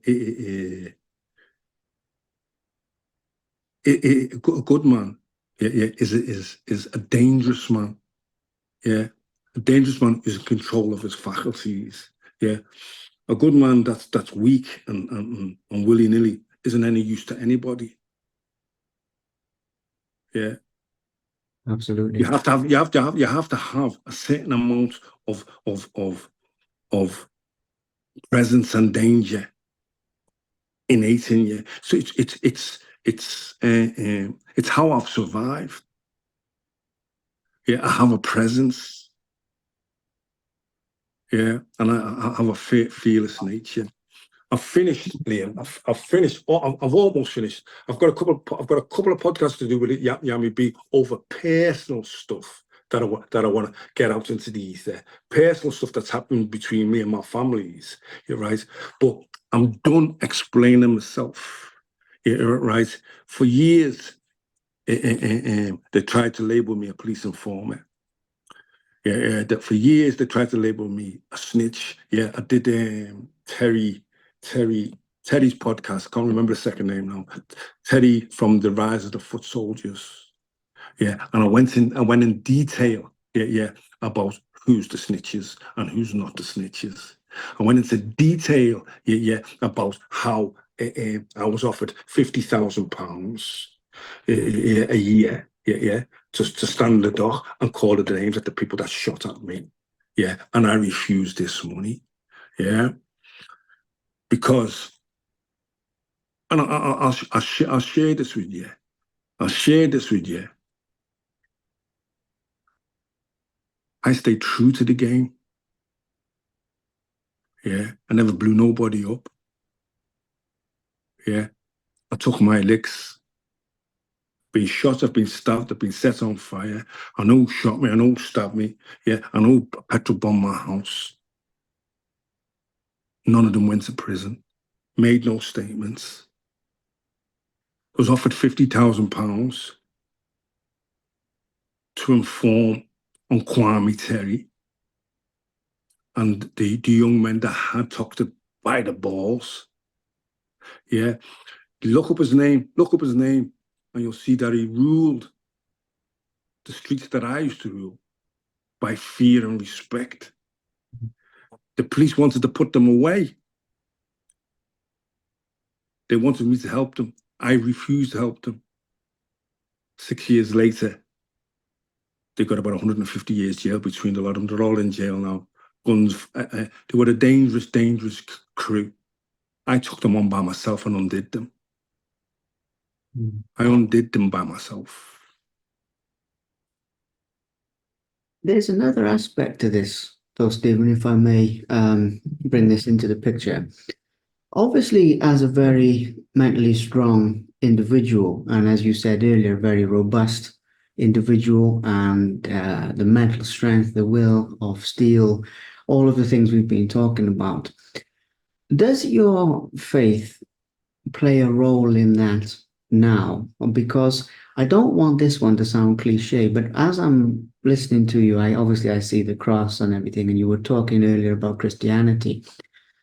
good man. Is a dangerous man. Yeah, a dangerous man is in control of his faculties. Yeah, a good man that's weak and willy-nilly isn't any use to anybody. Yeah,
Absolutely.
you have to have a certain amount of presence and danger innate in you. So it's how I've survived. Yeah, I have a presence. Yeah, and I have a fearless nature. I've finished, Liam. I've finished. I've almost finished. I've got a couple of podcasts to do with it. Yami B over personal stuff that I want to get out into the ether. Personal stuff that's happened between me and my families. You're right, but I'm done explaining myself. Yeah, right. For years, they tried to label me a police informant. Yeah, that for years they tried to label me a snitch. Yeah, I did Terry's podcast. Can't remember the second name now. Terry from the Rise of the Foot Soldiers. Yeah, and I went in detail. Yeah, about who's the snitches and who's not the snitches. I went into detail, about how I was offered £50,000 a year, to stand in the dock and call the names of the people that shot at me, and I refused this money, because, and I'll share this with you. I'll share this with you. I stayed true to the game. I never blew nobody up. I took my licks. Been shot, I've been stabbed, I've been set on fire. I know who shot me, I know who stabbed me. I know who petrol bombed my house. None of them went to prison. Made no statements. Was offered £50,000 to inform on Kwame Terry and the young men that had tucked it by the balls. Look up his name, and you'll see that he ruled the streets that I used to rule by fear and respect. The police wanted to put them away. They wanted me to help them. I refused to help them. 6 years later, they got about 150 years jail between a lot of them. They're all in jail now. Guns, they were a dangerous crew. I took them on by myself and undid them. I undid them by myself.
There's another aspect to this, though, Stephen, if I may bring this into the picture. Obviously, as a very mentally strong individual, and as you said earlier, very robust individual, and the mental strength, the will of steel, all of the things we've been talking about. Does your faith play a role in that now? Because I don't want this one to sound cliche, but as I'm listening to you, I see the cross and everything, and you were talking earlier about Christianity.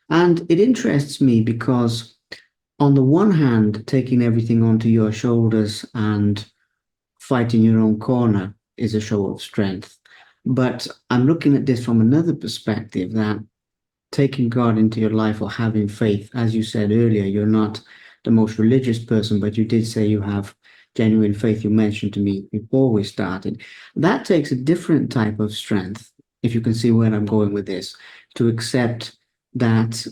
And it interests me because, on the one hand, taking everything onto your shoulders and fighting your own corner is a show of strength. But I'm looking at this from another perspective, that taking God into your life or having faith, as you said earlier, you're not the most religious person, but you did say you have genuine faith. You mentioned to me before we started. That takes a different type of strength, if you can see where I'm going with this, to accept that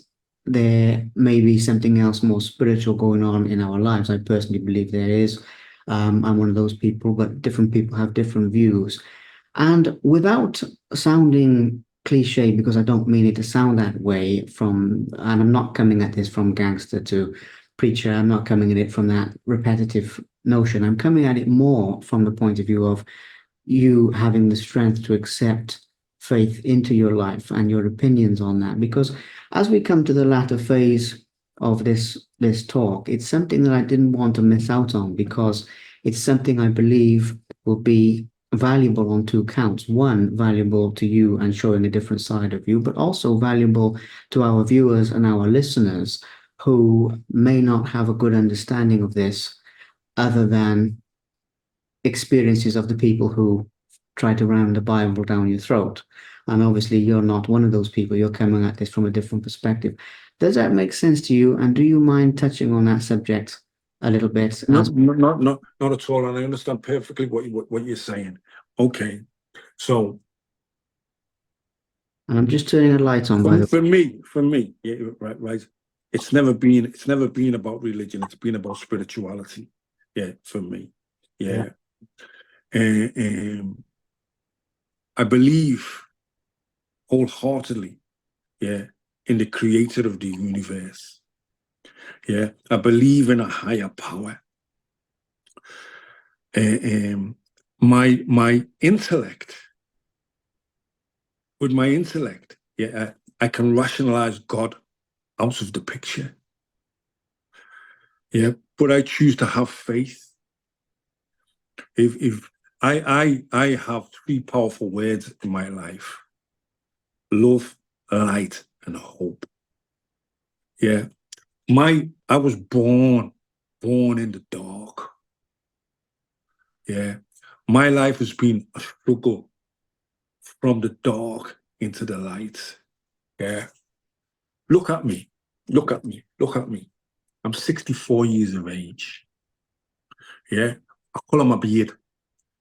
there may be something else more spiritual going on in our lives. I personally believe there is. I'm one of those people, but different people have different views. And without sounding cliche, because I don't mean it to sound that way and I'm not coming at this from gangster to preacher, I'm not coming at it from that repetitive notion. I'm coming at it more from the point of view of you having the strength to accept faith into your life and your opinions on that. Because as we come to the latter phase of this talk, it's something that I didn't want to miss out on, because it's something I believe will be valuable on two counts. One, valuable to you and showing a different side of you, but also valuable to our viewers and our listeners who may not have a good understanding of this other than experiences of the people who try to ram the Bible down your throat. And obviously, you're not one of those people. You're coming at this from a different perspective. Does that make sense to you? And do you mind touching on that subject a little bit?
Not at all. And I understand perfectly what you're saying. Okay, so
And I'm just turning a light on, by the way.
for me, yeah, right. It's never been about religion. It's been about spirituality. Yeah, for me. Yeah. And I believe wholeheartedly, in the creator of the universe. Yeah, I believe in a higher power. My intellect, with my intellect, I can rationalize God out of the picture. Yeah, but I choose to have faith. If I have three powerful words in my life: love, light, and hope. Yeah, I was born in the dark. Yeah, my life has been a struggle from the dark into the light. Yeah, Look at me. Look at me. Look at me. I'm 64 years of age. Yeah. I colour my beard.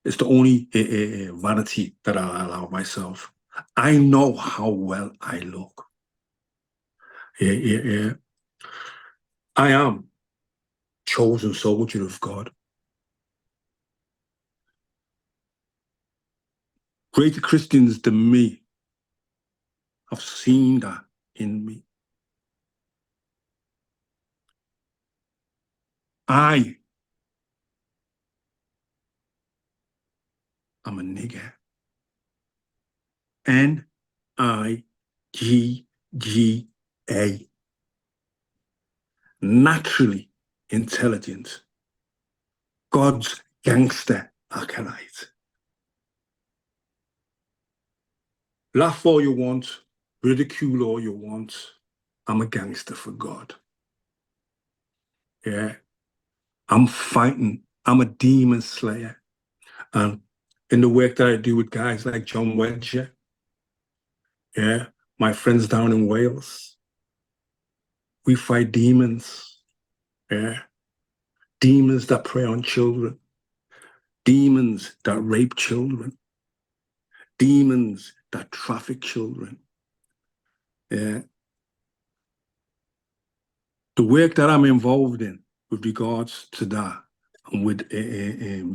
It's the only vanity that I allow myself. I know how well I look. Yeah. I am chosen soldier of God. Greater Christians than me have seen that in me. I am a nigger. N-I-G-G-A. Naturally intelligent. God's gangster acolyte. Laugh all you want, ridicule all you want. I'm a gangster for God. Yeah. I'm fighting. I'm a demon slayer. And in the work that I do with guys like John Wedger, yeah, my friends down in Wales, we fight demons. Yeah. Demons that prey on children. Demons that rape children. Demons that traffic children. Yeah. The work that I'm involved in with regards to that and with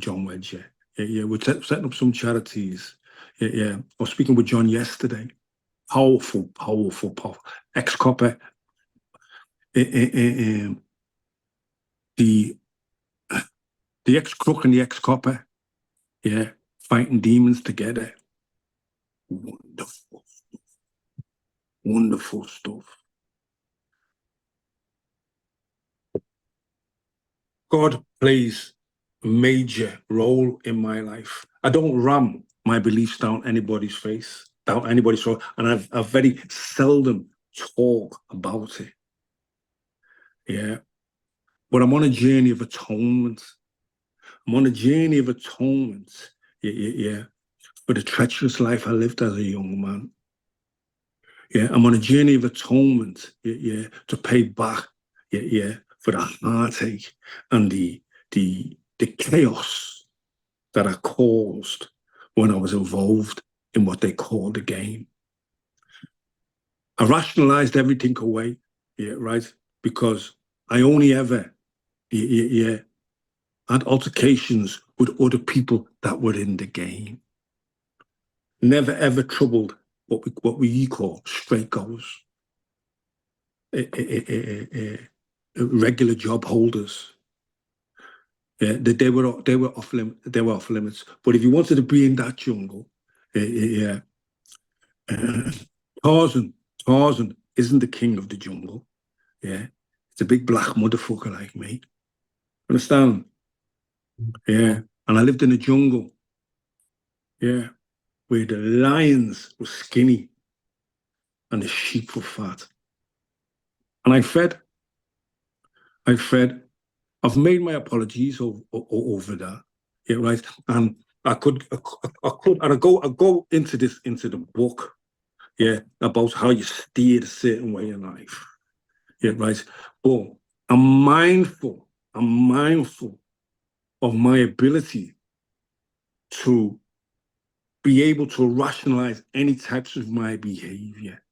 John Wedger. Yeah, we're setting up some charities. Yeah. I was speaking with John yesterday. Powerful. Ex-copper. The ex-crook and the ex-copper. Yeah. Fighting demons together. Wonderful. Wonderful stuff. God plays a major role in my life. I don't ram my beliefs down anybody's face, down anybody's throat, and I very seldom talk about it. Yeah. But I'm on a journey of atonement. I'm on a journey of atonement. Yeah. For the treacherous life I lived as a young man. Yeah. I'm on a journey of atonement. Yeah. To pay back. Yeah. For the heartache and the chaos that I caused when I was involved in what they called the game. I rationalized everything away, yeah, right? Because I only ever, had altercations with other people that were in the game. Never ever troubled what we call straight goers, regular job holders. Yeah, they were off limits. But if you wanted to be in that jungle, yeah, Tarzan isn't the king of the jungle. Yeah, it's a big black motherfucker like me. Understand? Yeah, and I lived in a jungle. Yeah, where the lions were skinny and the sheep were fat, and I fed. I've made my apologies over that. Yeah, right. And I could and I go into the book. Yeah, about how you steer a certain way in life. Yeah, right. But I'm mindful. I'm mindful of my ability to be able to rationalize any types of my behavior.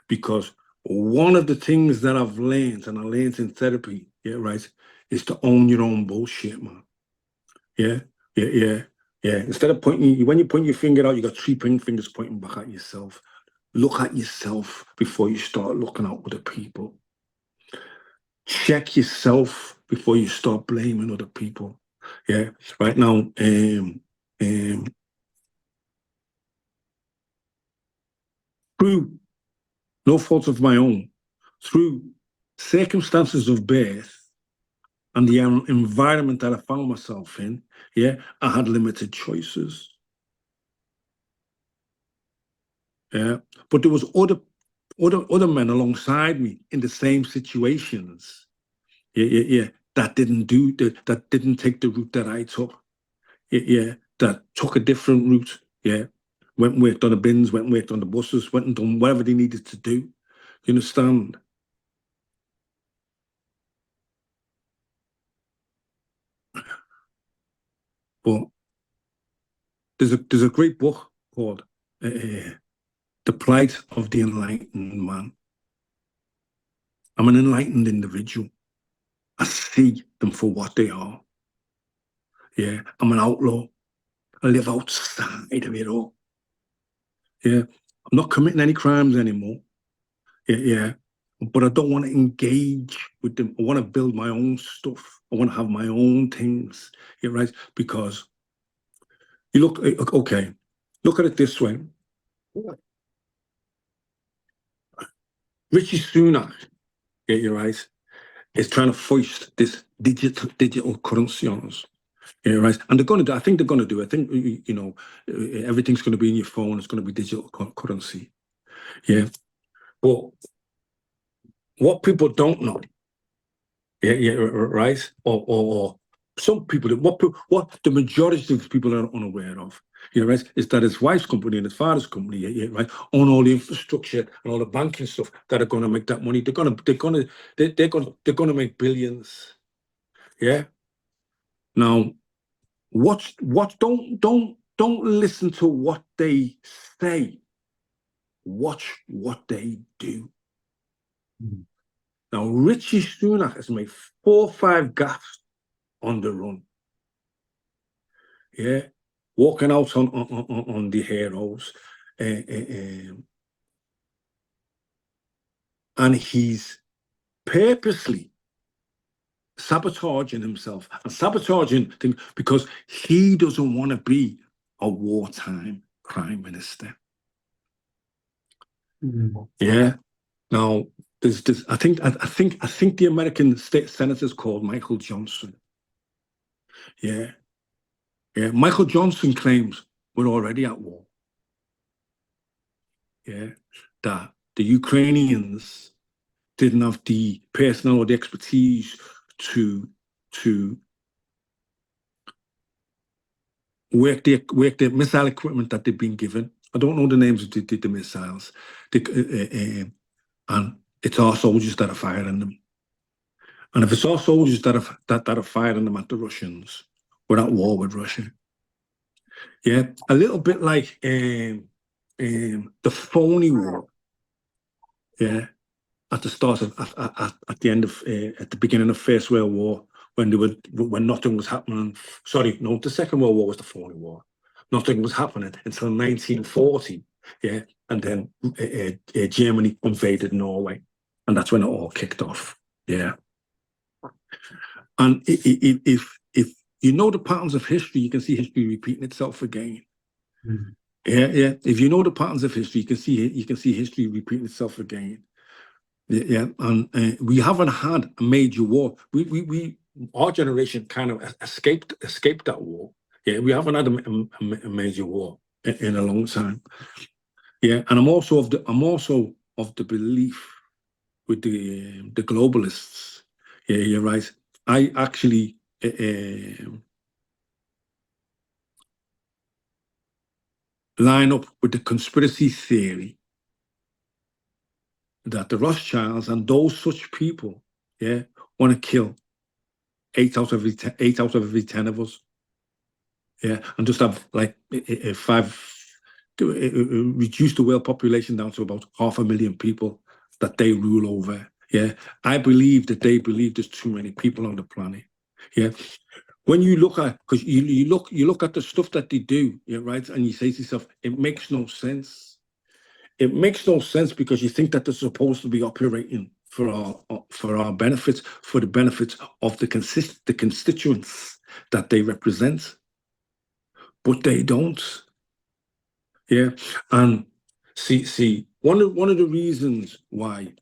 Because one of the things that I've learned, and I learned in therapy, yeah, right, is to own your own bullshit, man. Yeah. Instead of when you point your finger out, you got three fingers pointing back at yourself. Look at yourself before you start looking at other people. Check yourself before you start blaming other people. Yeah. Right now, through no fault of my own, through circumstances of birth and the environment that I found myself in, yeah, I had limited choices. Yeah. But there was other men alongside me in the same situations. Yeah. That didn't take the route that I took. Yeah. That took a different route. Yeah. Went and worked on the bins, went and worked on the buses, went and done whatever they needed to do You understand? But there's a great book called The Plight of the Enlightened Man. I'm an enlightened individual. I see them for what they are. Yeah, I'm an outlaw. I live outside of it all. Yeah, I'm not committing any crimes anymore. Yeah, but I don't want to engage with them. I want to build my own stuff. I want to have my own things. Yeah, right. Because you look okay. Look at it this way. Richie Sunak, yeah, you're right, is trying to foist this digital currency on us. Yeah, right. And they're going to do, I think they're going to do it. I think, everything's going to be in your phone. It's going to be digital currency. Yeah. But what people don't know, yeah, right? Or some people, what the majority of people are unaware of, yeah, right, is that his wife's company and his father's company, yeah, right, own all the infrastructure and all the banking stuff that are going to make that money. They're going to make billions. Yeah. Now, don't listen to what they say. Watch what they do.
Mm.
Now, Richie Sunak has made 4 or 5 gaffes on the run. Yeah, walking out on the heroes, and he's purposely sabotaging himself and sabotaging things because he doesn't want to be a wartime prime minister.
Mm.
Yeah. Now, there's this. I think the American state senator's called Michael Johnson. Yeah, yeah. Michael Johnson claims we're already at war. Yeah, that the Ukrainians didn't have the personnel or the expertise to work the missile equipment that they've been given. I don't know the names of the missiles, and it's our soldiers that are firing them. And if it's our soldiers that are firing them at the Russians, we're at war with Russia. Yeah, a little bit like the phony war. Yeah, at the start of at the end of at the beginning of First World War, when nothing was happening. Sorry, no, the Second World War was the phony war. Nothing was happening until 1940. Yeah, and then Germany invaded Norway, and that's when it all kicked off. Yeah, and if you know the patterns of history, you can see history repeating itself again.
Mm.
Yeah, yeah. If you know the patterns of history, you can see history repeating itself again. Yeah, yeah. And we haven't had a major war. We our generation kind of escaped that war. Yeah, we haven't had a major war in a long time. Yeah, and I'm also of the belief with the globalists. Yeah, you're right. I actually line up with the conspiracy theory that the Rothschilds and those such people, yeah, want to kill 8 out of every 10 of us, yeah, and just have like five, reduce the world population down to about 500,000 people that they rule over. Yeah, I believe that they believe there's too many people on the planet. Yeah, when you look at, because you look at the stuff that they do, yeah, right, and you say to yourself, it makes no sense. It makes no sense because you think that they're supposed to be operating for our benefits, for the benefits of the constituents that they represent, but they don't. Yeah, and see one of the reasons why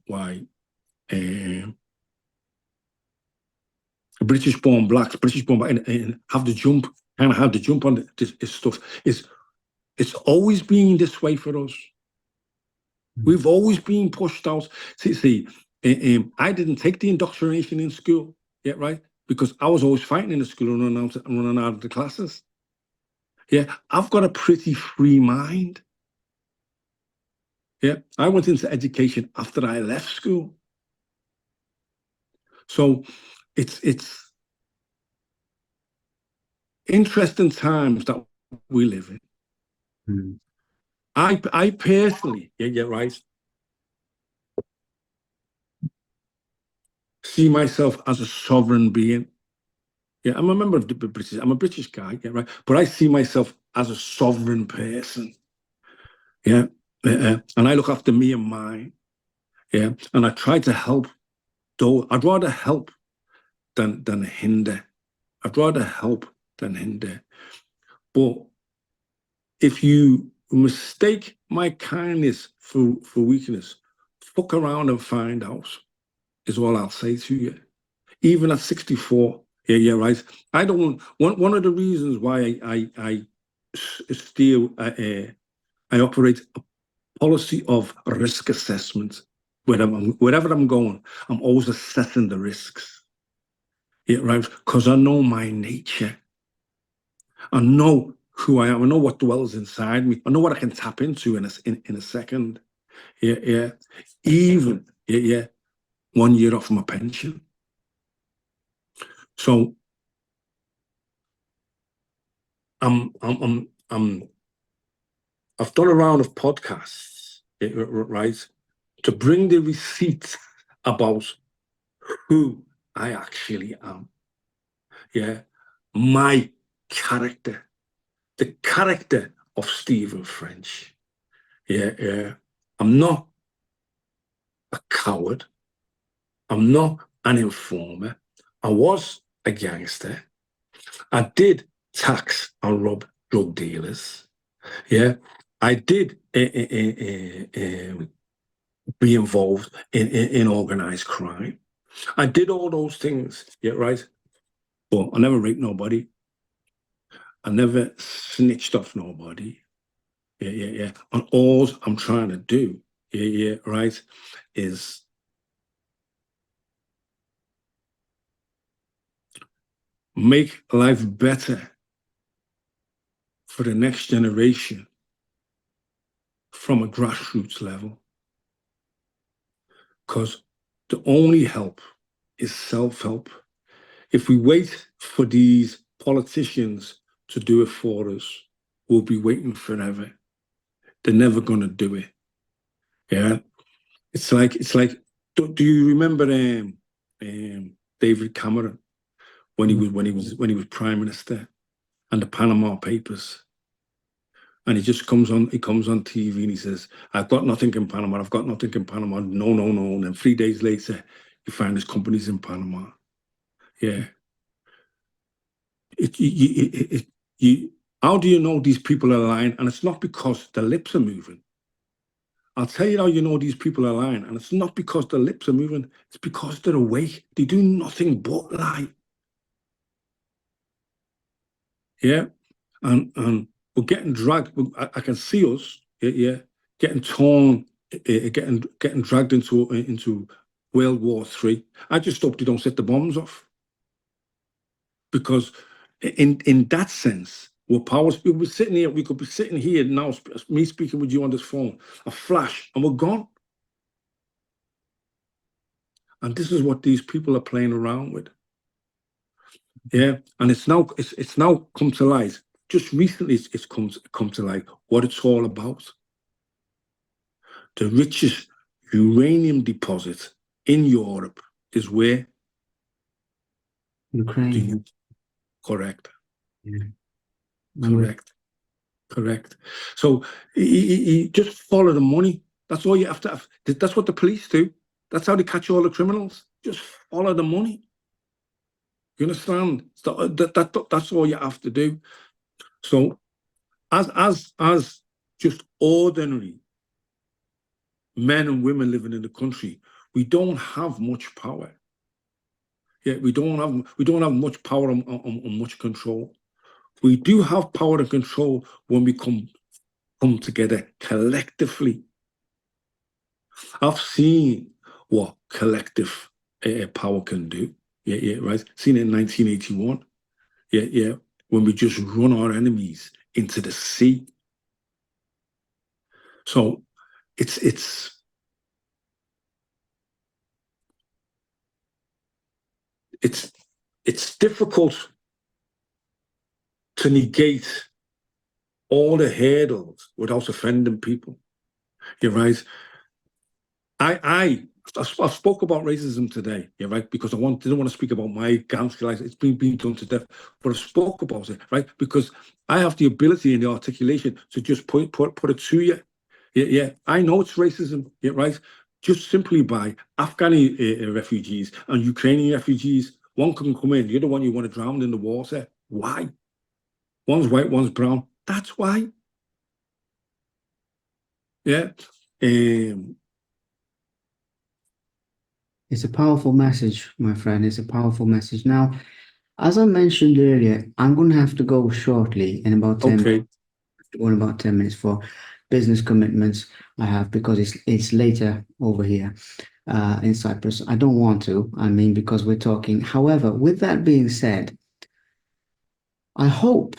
British-born blacks, British-born black, have the jump, kind of have the jump on this stuff is it's always been this way for us. We've always been pushed out. I didn't take the indoctrination in school, yeah, right? Because I was always fighting in the school and running out of the classes. Yeah, I've got a pretty free mind. Yeah, I went into education after I left school. So it's interesting times that we live in.
Mm.
I personally, yeah, right, see myself as a sovereign being. Yeah, I'm a member of the British. I'm a British guy, yeah, right. But I see myself as a sovereign person. Yeah, and I look after me and mine. Yeah, and I try to help. Though I'd rather help than hinder. I'd rather help than hinder. But if you mistake my kindness for weakness, fuck around and find out, is all I'll say to you. Even at 64, yeah, right. I don't. One of the reasons why I still I operate a policy of risk assessment. Wherever I'm going, I'm always assessing the risks. Yeah, right. Because I know my nature. I know who I am. I know what dwells inside me. I know what I can tap into in a second. Yeah, yeah. Even yeah, 1 year off my pension. So I've done a round of podcasts, right, to bring the receipts about who I actually am. Yeah, my character, the character of Stephen French. Yeah, yeah. I'm not a coward. I'm not an informer. I was a gangster. I did tax and rob drug dealers. Yeah, I did be involved in organized crime. I did all those things, yeah, right? But I never raped nobody. I never snitched off nobody. Yeah, yeah, yeah. And all I'm trying to do, yeah, yeah, right, is make life better for the next generation from a grassroots level. Because the only help is self-help. If we wait for these politicians to do it for us, we'll be waiting forever. They're never going to do it. Yeah. It's like. Do you remember David Cameron when he was prime minister and the Panama Papers? And he comes on TV and he says, I've got nothing in Panama, I've got nothing in Panama. No, no, no. And then 3 days later, you find his companies in Panama. Yeah. You, how do you know these people are lying? And it's not because the lips are moving. I'll tell you how you know these people are lying. And it's not because the lips are moving. It's because they're awake. They do nothing but lie. Yeah. And we're getting dragged. I can see us, yeah, getting torn, getting dragged into World War III. I just hope they don't set the bombs off. Because in that sense, we're powers. We could be sitting here now, me speaking with you on this phone, a flash, and we're gone. And this is what these people are playing around with. Yeah. And it's now come to light. Just recently it's come to light what it's all about. The richest uranium deposit in Europe is where?
Ukraine.
Correct.
Yeah.
Correct. Correct. So you just follow the money. That's all you have to have. That's what the police do. That's how they catch all the criminals. Just follow the money. You understand? So that's all you have to do. So as just ordinary men and women living in the country, we don't have much power. Yeah, we don't have much power on much control. We do have power and control when we come together collectively. I've seen what collective power can do. Yeah, yeah, right. Seen it in 1981. Yeah, yeah. When we just run our enemies into the sea. So it's difficult to negate all the hurdles without offending people. You're right. I spoke about racism today, yeah, right, because didn't want to speak about my gangster life. It's been done to death, but I spoke about it, right, because I have the ability and the articulation to just put it to you. Yeah, I know it's racism, yeah, right, just simply by Afghani refugees and Ukrainian refugees. One can come in, the other one you want to drown in the water. Why? One's white, one's brown. That's why. Yeah.
It's a powerful message, my friend. It's a powerful message. Now, as I mentioned earlier, I'm going to have to go shortly in about 10
Okay.
about 10 minutes for business commitments I have because it's later over here in Cyprus. I don't want to, I mean, because we're talking. However, with that being said, I hope,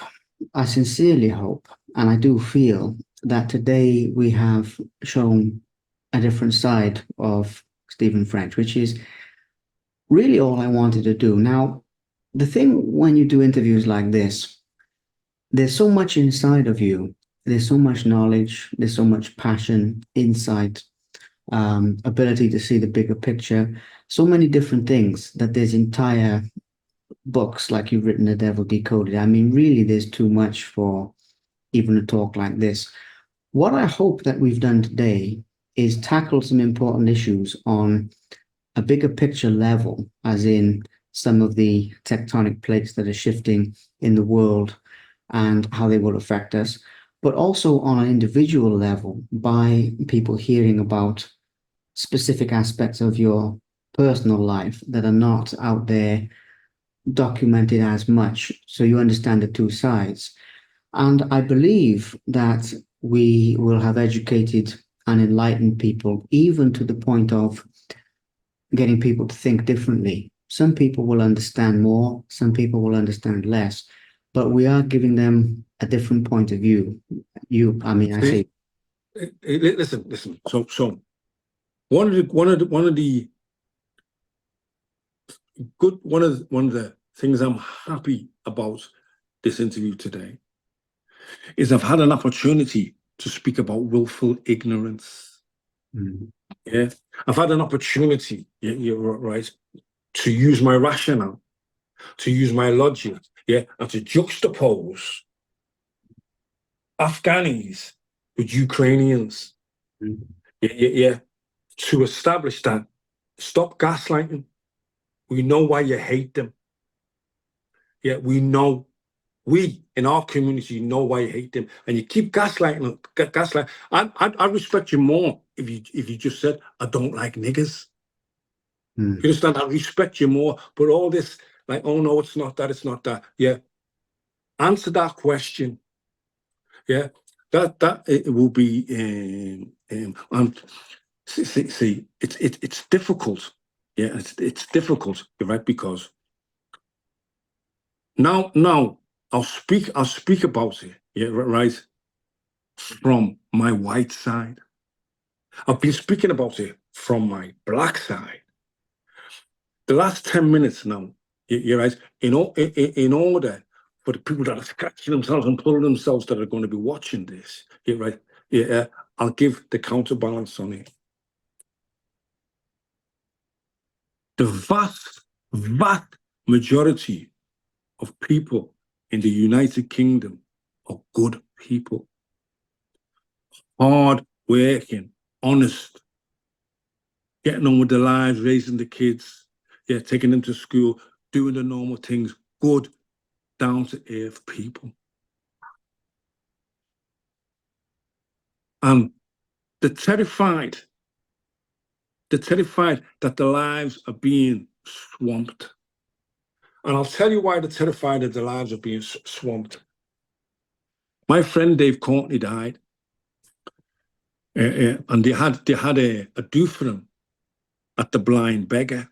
I sincerely hope, and I do feel that today we have shown a different side of Stephen French, which is really all I wanted to do. Now, the thing when you do interviews like this, there's so much inside of you. There's so much knowledge, there's so much passion, insight, ability to see the bigger picture, so many different things that there's entire books like you've written The Devil Decoded. I mean, really, there's too much for even a talk like this. What I hope that we've done today is tackle some important issues on a bigger picture level, as in some of the tectonic plates that are shifting in the world and how they will affect us, but also on an individual level by people hearing about specific aspects of your personal life that are not out there documented as much. So you understand the two sides. And I believe that we will have educated and enlightened people, even to the point of getting people to think differently. Some people will understand more, some people will understand less, but we are giving them a different point of view. I mean, I say,
Listen. So one of the things I'm happy about this interview today is I've had an opportunity to speak about willful ignorance. Yeah, I've had an opportunity. Yeah, you're right. To use my rationale, to use my logic. Yeah, and to juxtapose Afghanis with Ukrainians. Yeah, to establish that. Stop gaslighting. We know why you hate them. Yeah, we in our community know why you hate them, and you keep gaslighting. Gaslight. I respect you more if you just said I don't like niggers. You understand? I respect you more. But all this like, oh no, it's not that. It's not that. Yeah, answer that question. Yeah, that it will be. See, it's difficult. Yeah, it's difficult. You're right, because now I'll speak about it. Yeah, right, from my white side. I've been speaking about it from my black side. The last 10 minutes now, you're right, in order for the people that are scratching themselves and pulling themselves that are going to be watching this, you're right, yeah, I'll give the counterbalance on it. The vast majority of people in the United Kingdom are good people, hard working, honest, getting on with their lives, raising the kids, yeah, taking them to school, doing the normal things, good, down to earth people. And they're terrified that their lives are being swamped. And I'll tell you why they're terrified that their lives are being swamped. My friend Dave Courtney died, and they had a do for him at the Blind Beggar,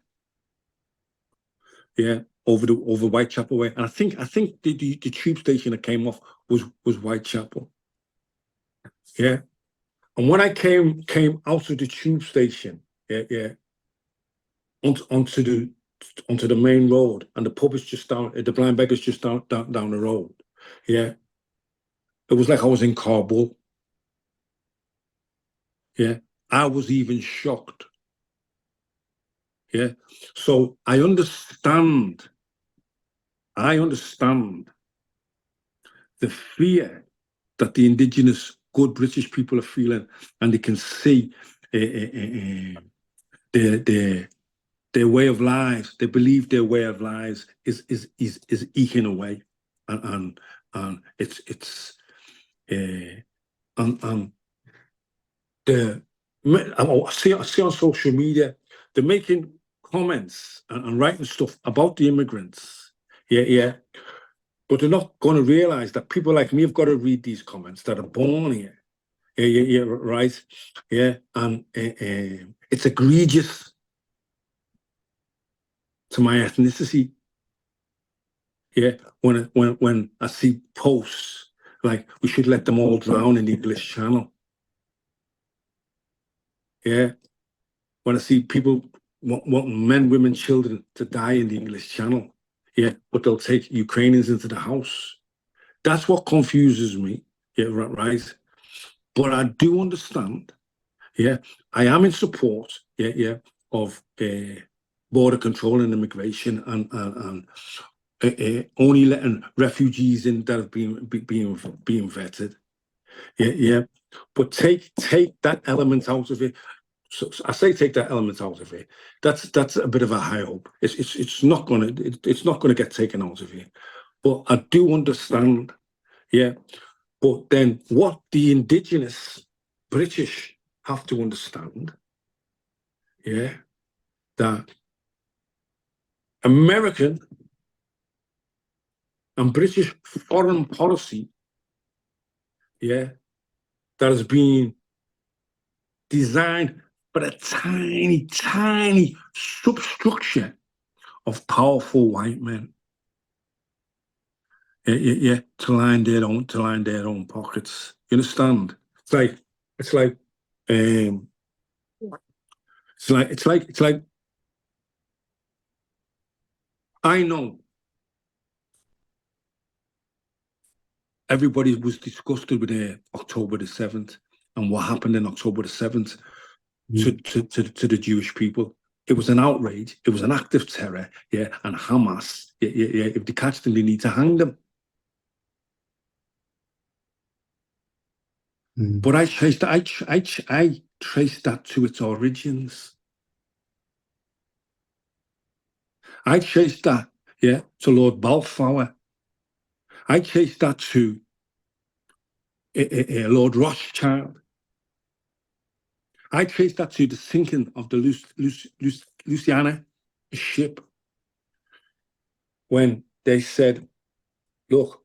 yeah, over Whitechapel way. And I think the tube station that came off was Whitechapel, yeah. And when I came out of the tube station, onto the main road, and the pub is just down, the Blind Beggar's just down the road. Yeah, it was like I was in Kabul. Yeah, I was even shocked. Yeah, so I understand the fear that the indigenous good British people are feeling, and they can see their way of lives. They believe their way of lives is eking away, and it's and the I see on social media they're making comments and writing stuff about the immigrants. Yeah. But they're not going to realize that people like me have got to read these comments that are born here. Yeah, right. Yeah, and it's egregious to my ethnicity. Yeah, when I see posts like we should let them all drown in the English Channel. Yeah, when I see people want men, women, children to die in the English Channel. Yeah, but they'll take Ukrainians into the house. That's what confuses me. Yeah, right. But I do understand. Yeah, I am in support. Yeah, of border control and immigration, and only letting refugees in that have been being vetted. Yeah. But take that element out of it. So I say take that element out of it. That's a bit of a high hope. It's not gonna get taken out of it. But I do understand. Yeah. But then what the indigenous British have to understand, yeah, that American and British foreign policy, yeah, that has been designed for a tiny, tiny substructure of powerful white men. Yeah, to line their own pockets. You understand? It's like um it's like I know everybody was disgusted with October the 7th and what happened in October the 7th to the Jewish people. It was an outrage. It was an act of terror. Yeah, and Hamas. Yeah. If they catch them, they need to hang them. But I traced that to its origins. I traced that, yeah, to Lord Balfour. I traced that to Lord Rothschild. I traced that to the sinking of the Louisiana ship, when they said, look,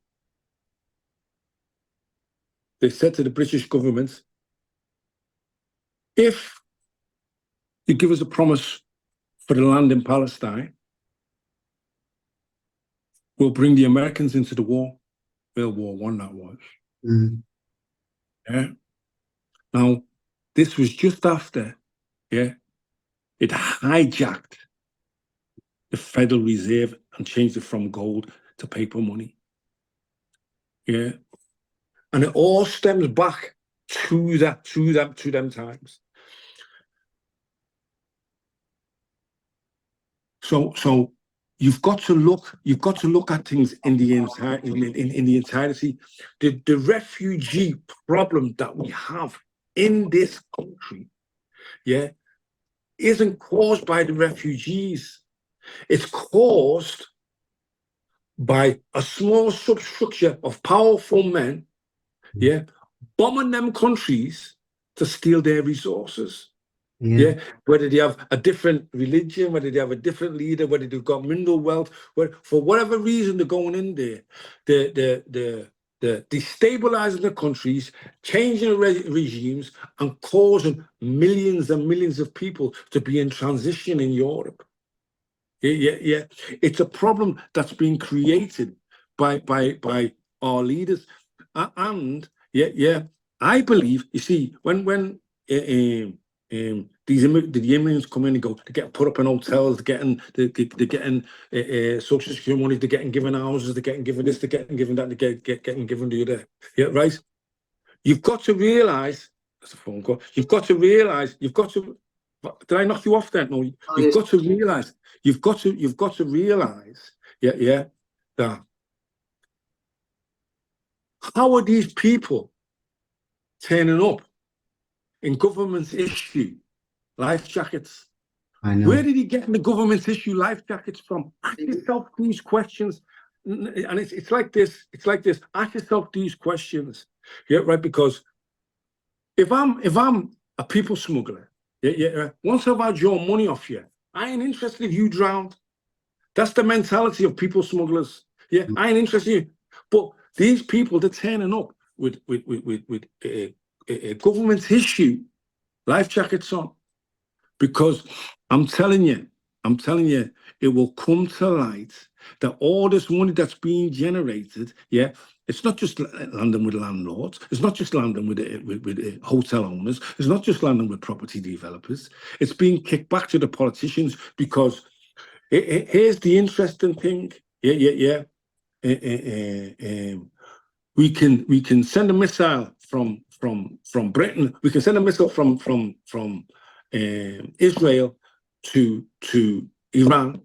they said to the British government, if you give us a promise for the land in Palestine, we'll bring the Americans into the war. World War One, that was. Yeah. Now, this was just after, yeah, it hijacked the Federal Reserve and changed it from gold to paper money. Yeah. And it all stems back to them times. So you've got to look at things in the entirety. The refugee problem that we have in this country, yeah, isn't caused by the refugees. It's caused by a small substructure of powerful men, yeah, bombing them countries to steal their resources. Yeah, whether they have a different religion, whether they have a different leader, whether they've got mineral wealth, for whatever reason they're going in there, the destabilizing the countries, changing the regimes, and causing millions and millions of people to be in transition in Europe. Yeah. It's a problem that's been created by our leaders, and yeah. I believe, you see, when the immigrants come in and go, they're getting put up in hotels, they're getting social security money, they're getting given houses, they're getting given this, they're getting given that, they're getting given the other. Yeah, right. You've got to realise. That's a phone call. You've got to realise. You've got to. Did I knock you off then? No. You've got to realise. You've got to realise. Yeah. That how are these people turning up in government's issue life jackets?
I know.
Where did he get the government's issue life jackets from? Ask yourself these questions. And it's like this. It's like this. Ask yourself these questions. Yeah, right. Because if I'm a people smuggler, yeah, once I've had your money off you, I ain't interested if you drown. That's the mentality of people smugglers. Yeah, I ain't interested in you. But these people, they're turning up with a government issue life jackets on, because I'm telling you, it will come to light that all this money that's being generated, yeah, it's not just landing with landlords, it's not just landing with hotel owners, it's not just landing with property developers, it's being kicked back to the politicians. Because here's the interesting thing, yeah. We can send a missile from Britain. We can send a missile from Israel to Iran.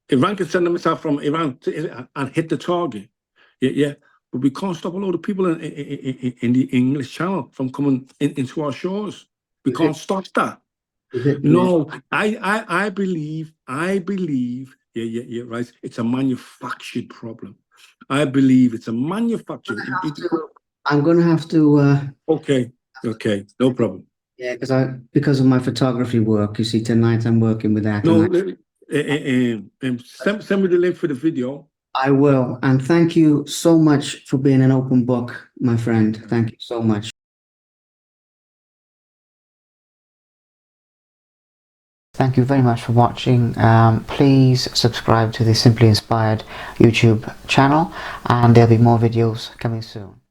Iran can send a missile from Iran and hit the target. Yeah. But we can't stop a load of people in the English Channel from coming into our shores. We can't stop that. No, I believe, yeah, right. It's a manufactured problem. I believe it's a manufactured.
I'm gonna have to.
Okay, no problem.
Yeah, because of my photography work. You see, tonight I'm working with that,
No,
and
send me the link for the video.
I will. And thank you so much for being an open book, my friend. Thank you so much. Thank you very much for watching. Please subscribe to the Simply Inspired YouTube channel, and there'll be more videos coming soon.